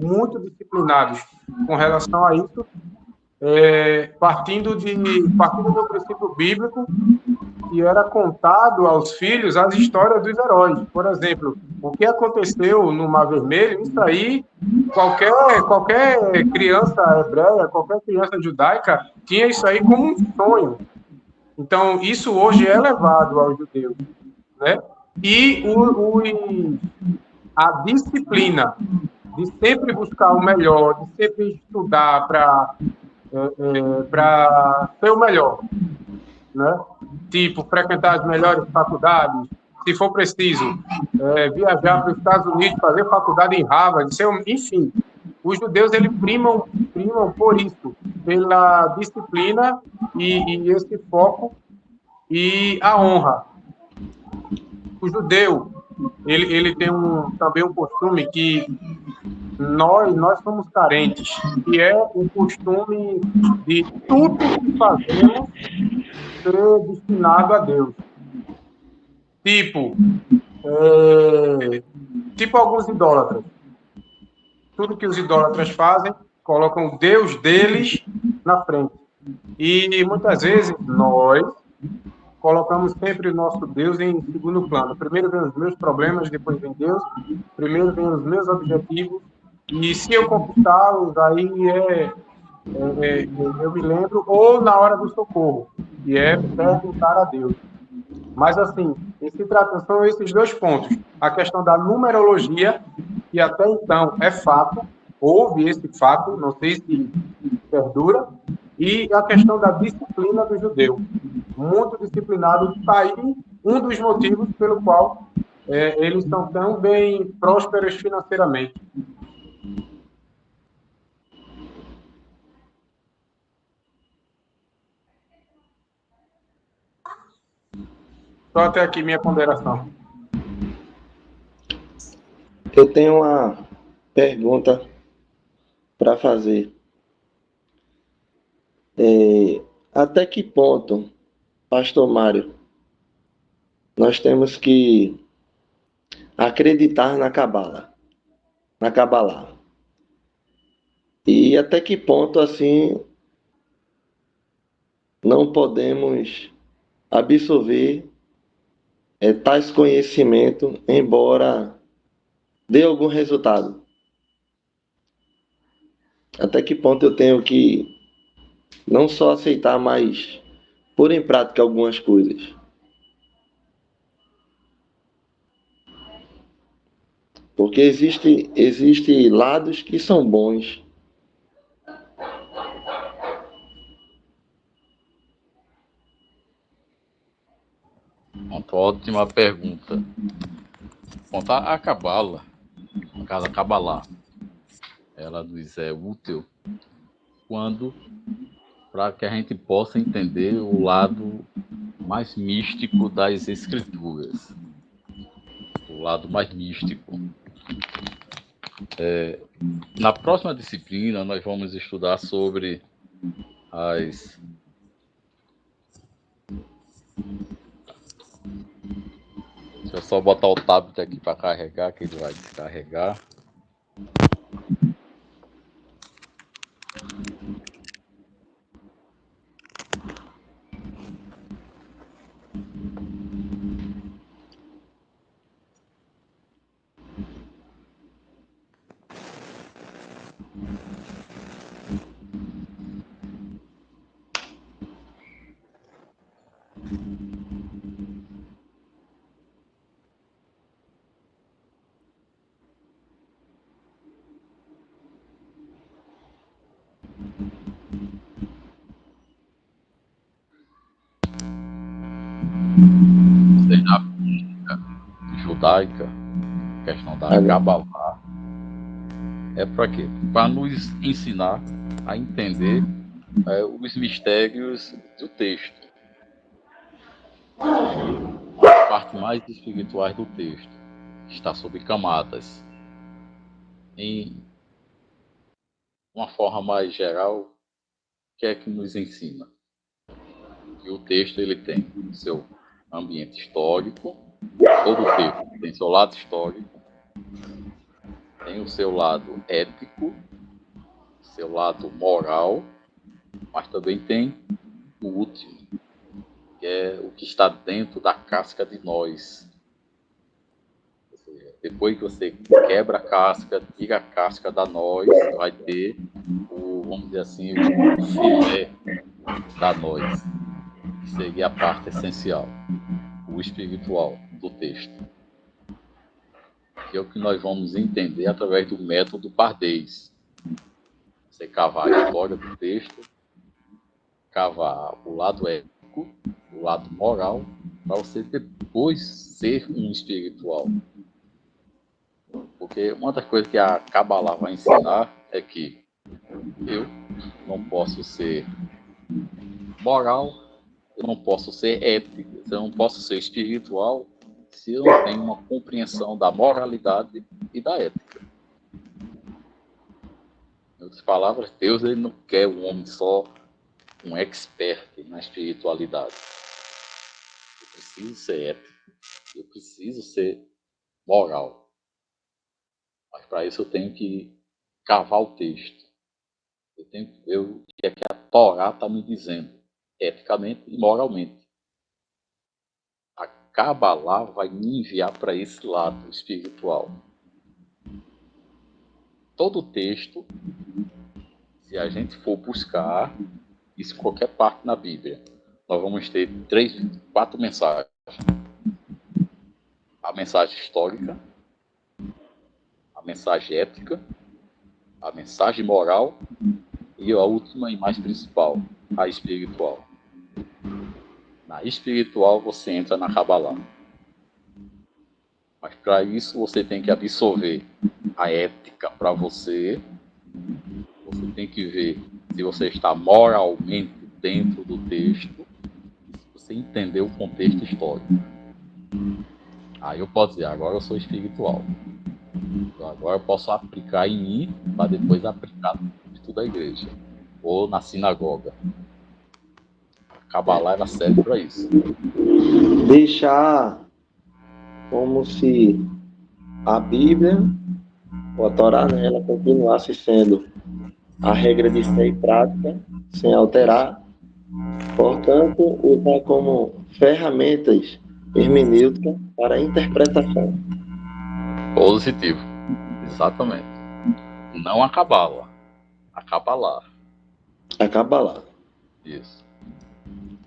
muito disciplinados com relação a isso, partindo do princípio bíblico, que era contado aos filhos as histórias dos heróis. Por exemplo, o que aconteceu no Mar Vermelho, isso aí, qualquer criança hebreia, qualquer criança judaica, tinha isso aí como um sonho. Então, isso hoje é levado aos judeus, né? E a disciplina de sempre buscar o melhor, de sempre estudar para ser o melhor, né? Tipo, frequentar as melhores faculdades, se for preciso, viajar para os Estados Unidos, fazer faculdade em Harvard, enfim. Os judeus, eles primam por isso, pela disciplina e esse foco e a honra. O judeu, ele tem também um costume que nós somos carentes, que é o costume de tudo que fazemos ser destinado a Deus. Tipo alguns idólatras. Tudo que os idólatras fazem, colocam o Deus deles na frente. E muitas vezes nós colocamos sempre o nosso Deus em segundo plano. Primeiro vem os meus problemas, depois vem Deus. Primeiro vem os meus objetivos. E se eu conquistá-los, aí eu me lembro, ou na hora do socorro, que é perguntar a Deus. Mas, assim, em se tratando, são esses dois pontos. A questão da numerologia, que até então é fato, houve esse fato, não sei se perdura, e a questão da disciplina do judeu. Muito disciplinado, está aí um dos motivos pelo qual eles são tão bem prósperos financeiramente. Só até aqui minha ponderação. Eu tenho uma pergunta para fazer. Até que ponto, Pastor Mário, nós temos que acreditar na Cabala, na Cabalá? E até que ponto, assim, não podemos absorver tais conhecimentos, embora dê algum resultado? Até que ponto eu tenho que não só aceitar, mas pôr em prática algumas coisas? Porque existe lados que são bons. Uma ótima pergunta. Quanto a Cabala, no caso a Cabalá, ela nos é útil para que a gente possa entender o lado mais místico das escrituras. O lado mais místico. Na próxima disciplina, nós vamos estudar sobre as... Deixa eu só botar o tablet aqui para carregar, que ele vai descarregar. Na física judaica, a questão da Kabbalah, é para quê? Para nos ensinar a entender os mistérios do texto, as partes mais espirituais do texto, que está sob camadas. Em uma forma mais geral, o que é que nos ensina? Que o texto ele tem seu ambiente histórico, todo texto tem seu lado histórico, tem o seu lado ético, seu lado moral, mas também tem o último, que é o que está dentro da casca de nós. Ou seja, depois que você quebra a casca, tira a casca da nós, vai ter vamos dizer assim, o filé da nós, que seria a parte essencial, o espiritual do texto, que é o que nós vamos entender através do método Pardês. Você cavar a história do texto, cavar o lado ético, o lado moral, para você depois ser um espiritual. Porque uma das coisas que a Kabbalah vai ensinar é que eu não posso ser moral, eu não posso ser ético, eu não posso ser espiritual se eu não tenho uma compreensão da moralidade e da ética. Em outras palavras, Deus ele não quer um homem só, um expert na espiritualidade. Eu preciso ser ético, eu preciso ser moral. Mas para isso eu tenho que cavar o texto. Eu tenho que ver o que é que a Torá está me dizendo, eticamente e moralmente. A Kabbalah vai me enviar para esse lado espiritual. Todo texto, se a gente for buscar, isso em qualquer parte na Bíblia, nós vamos ter 4 mensagens. A mensagem histórica, a mensagem ética, a mensagem moral e a última e mais principal, a espiritual. Na espiritual você entra na Kabbalah. Mas para isso você tem que absorver a ética para você. Você tem que ver se você está moralmente dentro do texto, se você entender o contexto histórico. Aí eu posso dizer, agora eu sou espiritual. Então agora eu posso aplicar em mim para depois aplicar no texto da igreja ou na sinagoga. A Kabbalah ela serve para isso. Deixar como se a Bíblia, ou a Torá, né, ela continuasse sendo a regra de fé e prática, sem alterar. Portanto, usar como ferramentas hermenêuticas para a interpretação. Positivo. Exatamente. Não a Kabbalah. A Kabbalah. A Kabbalah. Isso.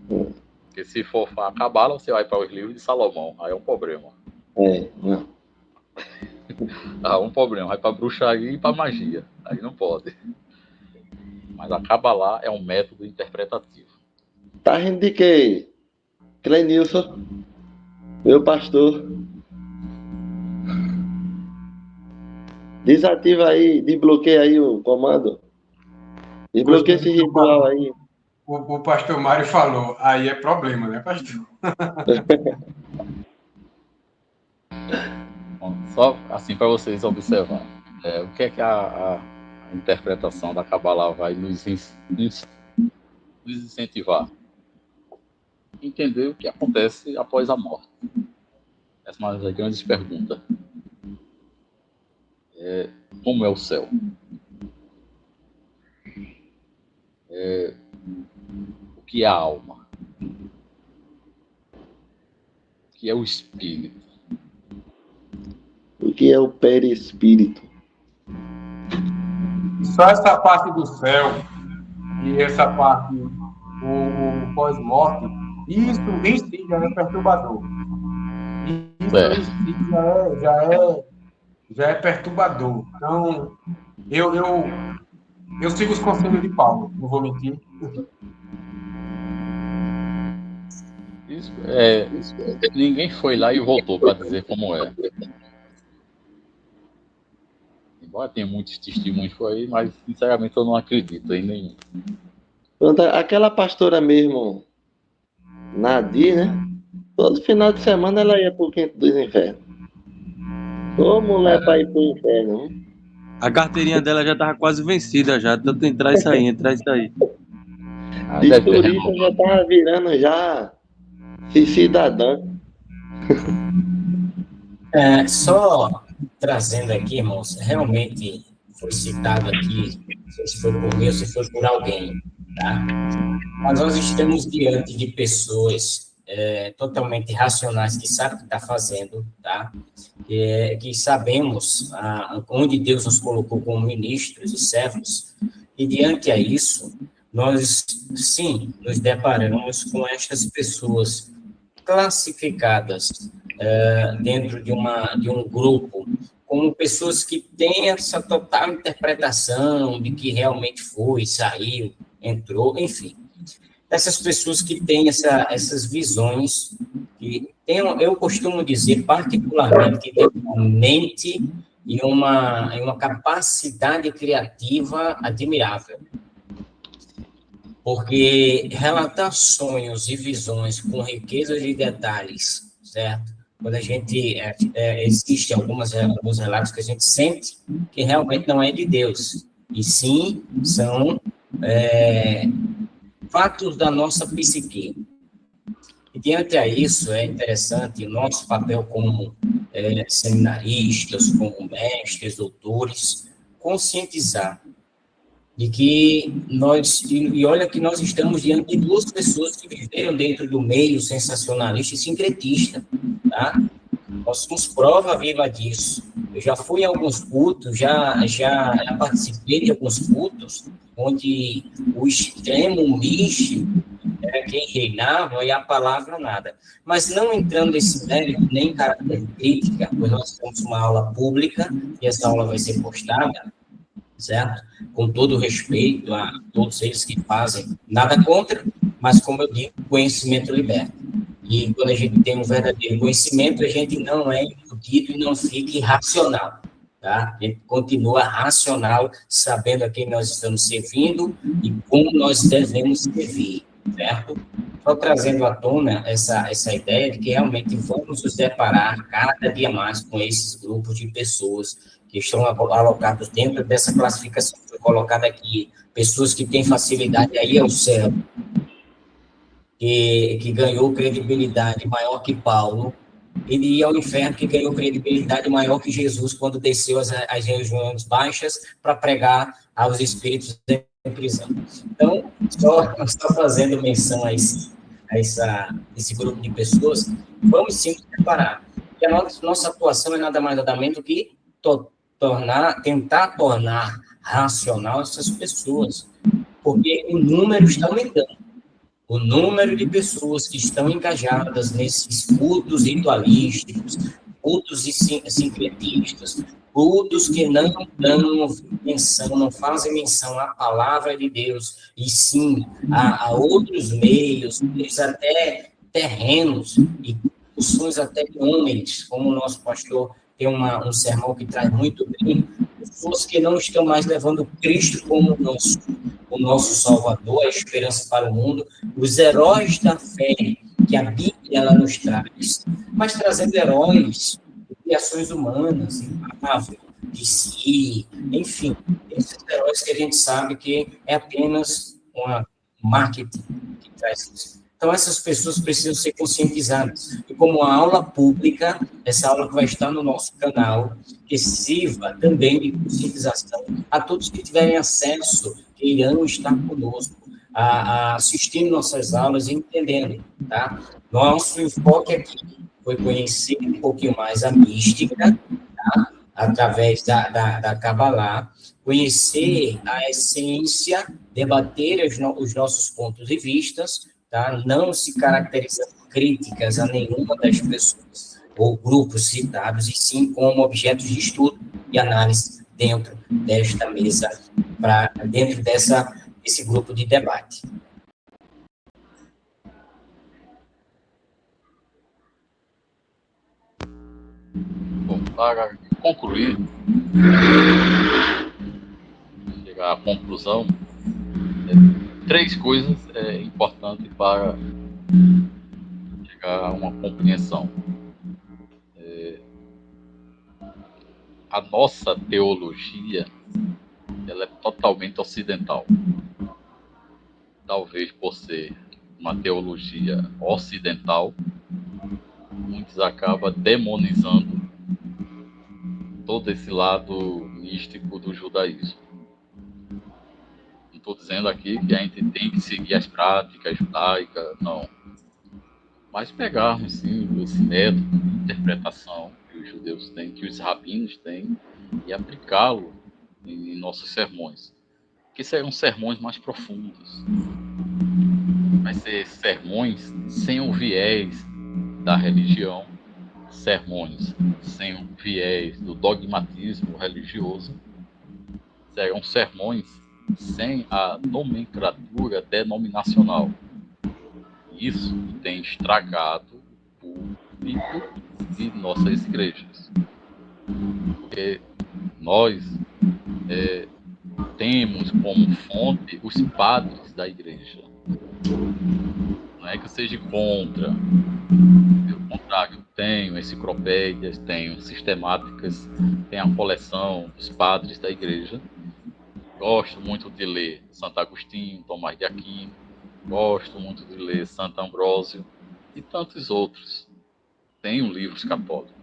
Porque se for a Kabbalah, você vai para os livros de Salomão. Aí é um problema. Não. Um problema. Vai para bruxaria e para magia. Aí não pode. Mas a Kabbalah é um método interpretativo. Tá rindo de quê? Clenilson, meu pastor. Desativa aí, desbloqueia aí o comando. Desbloqueia esse ritual aí. O pastor Mário falou, aí é problema, né, pastor? Bom, só assim para vocês observarem. O que é que a interpretação da Kabbalah vai nos incentivar? Entender o que acontece após a morte. Essa é uma das grandes perguntas. Como é o céu? O que é a alma? O que é o espírito? O que é o perispírito? Só essa parte do céu e essa parte, o pós-morte, isso em si já é perturbador. Isso em si já é perturbador. Então, eu sigo os conselhos de Paulo, não vou mentir. Ninguém foi lá e voltou para dizer como é. Embora tenha muitos testemunhos por aí, mas sinceramente eu não acredito em nenhum. Aquela pastora mesmo, Nadir, né? Todo final de semana ela ia pro quinto dos infernos. Ô mulher pra ir pro inferno, hein? A carteirinha dela já tava quase vencida já, tanto entrar e sair, entrar e sair. De turista já tava virando já cidadã. Só trazendo aqui, irmãos, realmente foi citado aqui, não sei se foi por mim ou se foi por alguém, tá? Mas nós estamos diante de pessoas totalmente racionais que sabem o que está fazendo, tá? Que sabemos onde Deus nos colocou como ministros e servos, e diante a isso, nós, sim, nos deparamos com estas pessoas classificadas dentro de um grupo, como pessoas que têm essa total interpretação de que realmente foi, saiu, entrou, enfim. Essas pessoas que têm essas visões, que eu costumo dizer, particularmente, que têm uma mente e uma capacidade criativa admirável. Porque relatar sonhos e visões com riqueza de detalhes, certo? Quando a gente, existe alguns relatos que a gente sente que realmente não é de Deus, e sim são fatos da nossa psique. E diante a isso, é interessante o nosso papel como seminaristas, como mestres, doutores, conscientizar de que e olha que nós estamos diante de duas pessoas que viveram dentro do meio sensacionalista e sincretista, tá? Nós somos prova viva disso. Eu já fui a alguns cultos, já participei de alguns cultos, onde o extremo místico quem reinava e a palavra nada. Mas não entrando nesse mérito nem em caráter crítica, pois nós temos uma aula pública e essa aula vai ser postada, certo? Com todo respeito a todos eles que fazem, nada contra, mas como eu digo, conhecimento liberta. E quando a gente tem um verdadeiro conhecimento, a gente não é iludido e não fica irracional, tá? A gente continua racional, sabendo a quem nós estamos servindo e como nós devemos servir, certo? Só trazendo à tona essa ideia de que realmente vamos nos deparar cada dia mais com esses grupos de pessoas que estão alocados dentro dessa classificação que foi colocada aqui, pessoas que têm facilidade aí ao céu, que ganhou credibilidade maior que Paulo, ele ia ao inferno, que ganhou credibilidade maior que Jesus quando desceu as regiões baixas para pregar aos espíritos em prisão. Então, só fazendo menção a esse grupo de pessoas, vamos sim nos preparar. E a nossa atuação é nada mais nada menos do que tentar tornar racional essas pessoas, porque o número está aumentando. O número de pessoas que estão engajadas nesses cultos ritualísticos, cultos sincretistas, cultos que não dão menção, não fazem menção à palavra de Deus, e sim a outros meios, até terrenos e discussões até de homens, como o nosso pastor tem um sermão que traz muito bem, pessoas que não estão mais levando Cristo como o nosso Salvador, a esperança para o mundo, os heróis da fé que a Bíblia ela nos traz, mas trazendo heróis de criações humanas, Marvel, DC, enfim, esses heróis que a gente sabe que é apenas uma marketing que traz isso. Então, essas pessoas precisam ser conscientizadas. E como a aula pública, essa aula que vai estar no nosso canal, que sirva também de conscientização a todos que tiverem acesso, que irão estar conosco, assistindo nossas aulas e entendendo, tá? Nosso enfoque aqui foi conhecer um pouquinho mais a mística, tá? Através da Kabbalah, conhecer a essência, debater os nossos pontos de vista, tá? Não se caracterizando críticas a nenhuma das pessoas ou grupos citados, e sim como objetos de estudo e análise dentro desta mesa, dentro desse grupo de debate. Bom, para concluir, chegar à conclusão, três coisas importantes para chegar a uma compreensão. A nossa teologia ela é totalmente ocidental. Talvez por ser uma teologia ocidental, muitos acabam demonizando todo esse lado místico do judaísmo. Não estou dizendo aqui que a gente tem que seguir as práticas judaicas, não. Mas pegarmos, sim, esse método de interpretação que os judeus têm, que os rabinos têm, e aplicá-lo em nossos sermões. Que serão sermões mais profundos. Vai ser sermões sem o viés da religião, sermões sem o viés do dogmatismo religioso, serão sermões sem a nomenclatura denominacional. Isso tem estragado o público de nossas igrejas. Porque nós temos como fonte os padres da igreja. Não é que eu seja contra. Pelo contrário, tenho enciclopédias, tenho sistemáticas, tenho a coleção dos padres da igreja. Gosto muito de ler Santo Agostinho, Tomás de Aquino, gosto muito de ler Santo Ambrósio e tantos outros. Tenho livros católicos.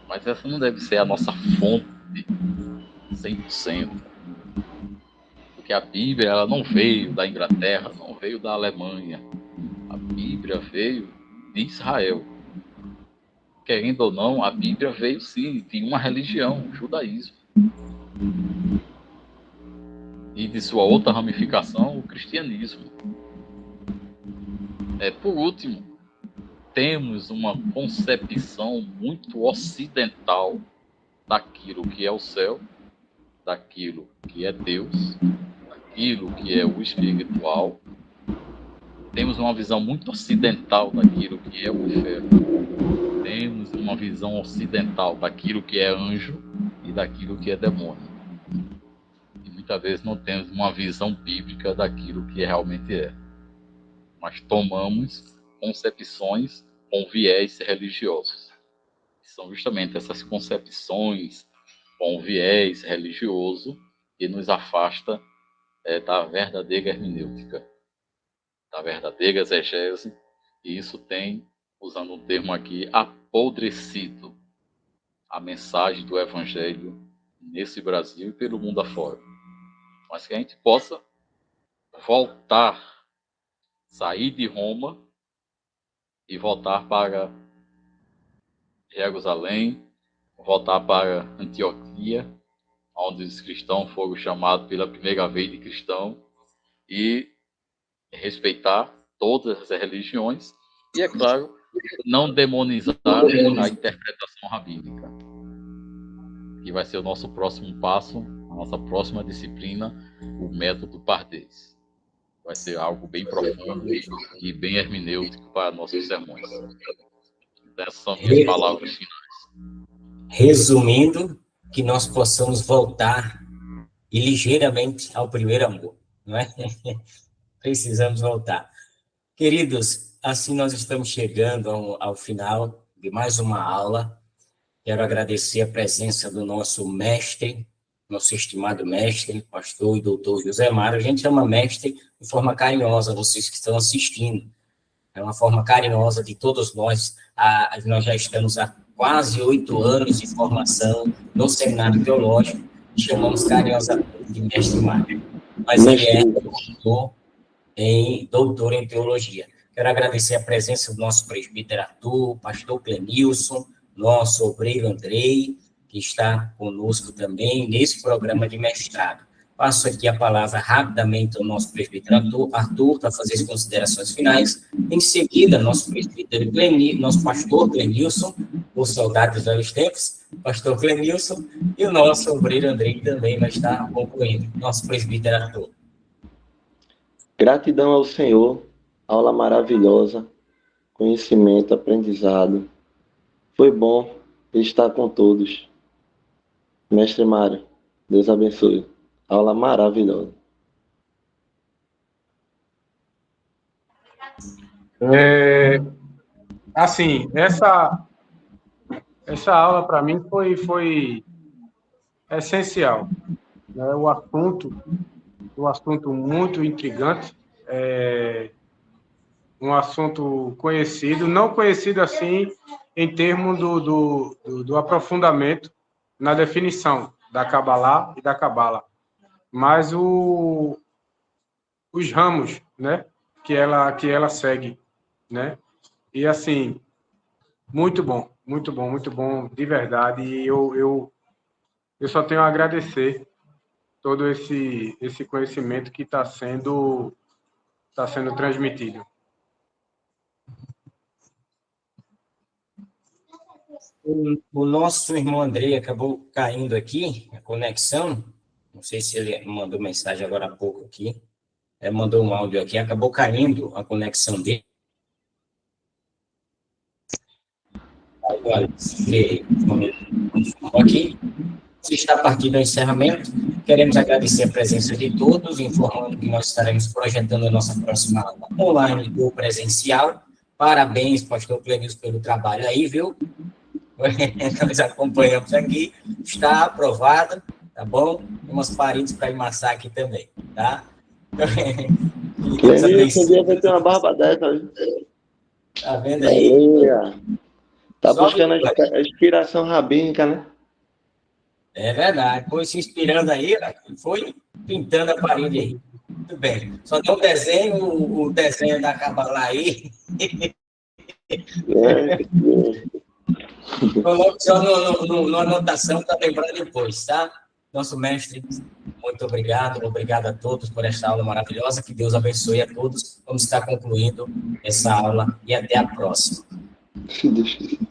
Mas essa não deve ser a nossa fonte 100%. Porque a Bíblia ela não veio da Inglaterra, não veio da Alemanha. A Bíblia veio de Israel. Querendo ou não, a Bíblia veio sim de uma religião, o judaísmo. E de sua outra ramificação, o cristianismo. Por último, temos uma concepção muito ocidental daquilo que é o céu, daquilo que é Deus, daquilo que é o espiritual. Temos uma visão muito ocidental daquilo que é o inferno. Temos uma visão ocidental daquilo que é anjo e daquilo que é demônio. E muitas vezes não temos uma visão bíblica daquilo que realmente é. Mas tomamos concepções com viés religiosos. São justamente essas concepções com viés religioso que nos afasta da verdadeira hermenêutica, da verdadeira exegese, e isso tem, usando um termo aqui, apodrecido a mensagem do Evangelho nesse Brasil e pelo mundo afora. Mas que a gente possa voltar, sair de Roma e voltar para Jerusalém, voltar para Antioquia, onde os cristãos foram chamados pela primeira vez de cristão, e respeitar todas as religiões e, é claro, não demonizar a interpretação rabínica, que vai ser o nosso próximo passo, a nossa próxima disciplina, o método Pardês. Vai ser algo bem profundo e bem hermenêutico para nossos sermões. Essas são minhas palavras finais. Resumindo, que nós possamos voltar e ligeiramente ao primeiro amor, não é? Precisamos voltar. Queridos, assim nós estamos chegando ao final de mais uma aula. Quero agradecer a presença do nosso mestre, nosso estimado mestre, pastor e doutor José Mário. A gente chama mestre de forma carinhosa, vocês que estão assistindo. É uma forma carinhosa de todos nós. Nós já estamos há quase 8 anos de formação no seminário teológico, chamamos carinhosamente de mestre Mário. Mas ele é doutor em teologia. Quero agradecer a presença do nosso presbítero Arthur, pastor Clenilson, nosso obreiro Andrei, que está conosco também nesse programa de mestrado. Passo aqui a palavra rapidamente ao nosso presbítero Arthur para fazer as considerações finais. Em seguida, nosso presbítero nosso pastor Clenilson, por saudades dos tempos, pastor Clenilson, e o nosso obreiro Andrei também vai estar concluindo. Nosso presbítero Arthur. Gratidão ao Senhor, aula maravilhosa, conhecimento, aprendizado. Foi bom estar com todos. Mestre Mário, Deus abençoe. Aula maravilhosa. Assim, essa aula para mim foi essencial, né? O assunto muito intrigante, um assunto conhecido, não conhecido assim em termos do aprofundamento na definição da Cabalá e da Cabala, mas os ramos, né, que ela segue, né? E assim, muito bom, de verdade. E eu só tenho a agradecer todo esse conhecimento que está sendo transmitido. O nosso irmão Andrei acabou caindo aqui, a conexão. Não sei se ele mandou mensagem agora há pouco aqui. Mandou um áudio aqui, acabou caindo a conexão dele. Agora, aqui, se está partindo ao encerramento, queremos agradecer a presença de todos, informando que nós estaremos projetando a nossa próxima aula online ou presencial. Parabéns, pastor Clenilson, pelo trabalho aí, viu? Nós acompanhamos aqui, está aprovado, tá bom? Tem umas paredes para emassar aqui também, tá? Clenilson, um dia vai ter uma barba dessa. Tá vendo aí? Tá buscando a inspiração rabínica, né? É verdade, foi se inspirando aí, foi pintando a parede aí. Muito bem. Só tem um desenho, o desenho da Cabalá aí. Coloque só na anotação para lembrar depois, tá? Nosso mestre Muito obrigado a todos por esta aula maravilhosa, que Deus abençoe a todos. Vamos estar concluindo essa aula e até a próxima. Deixa eu-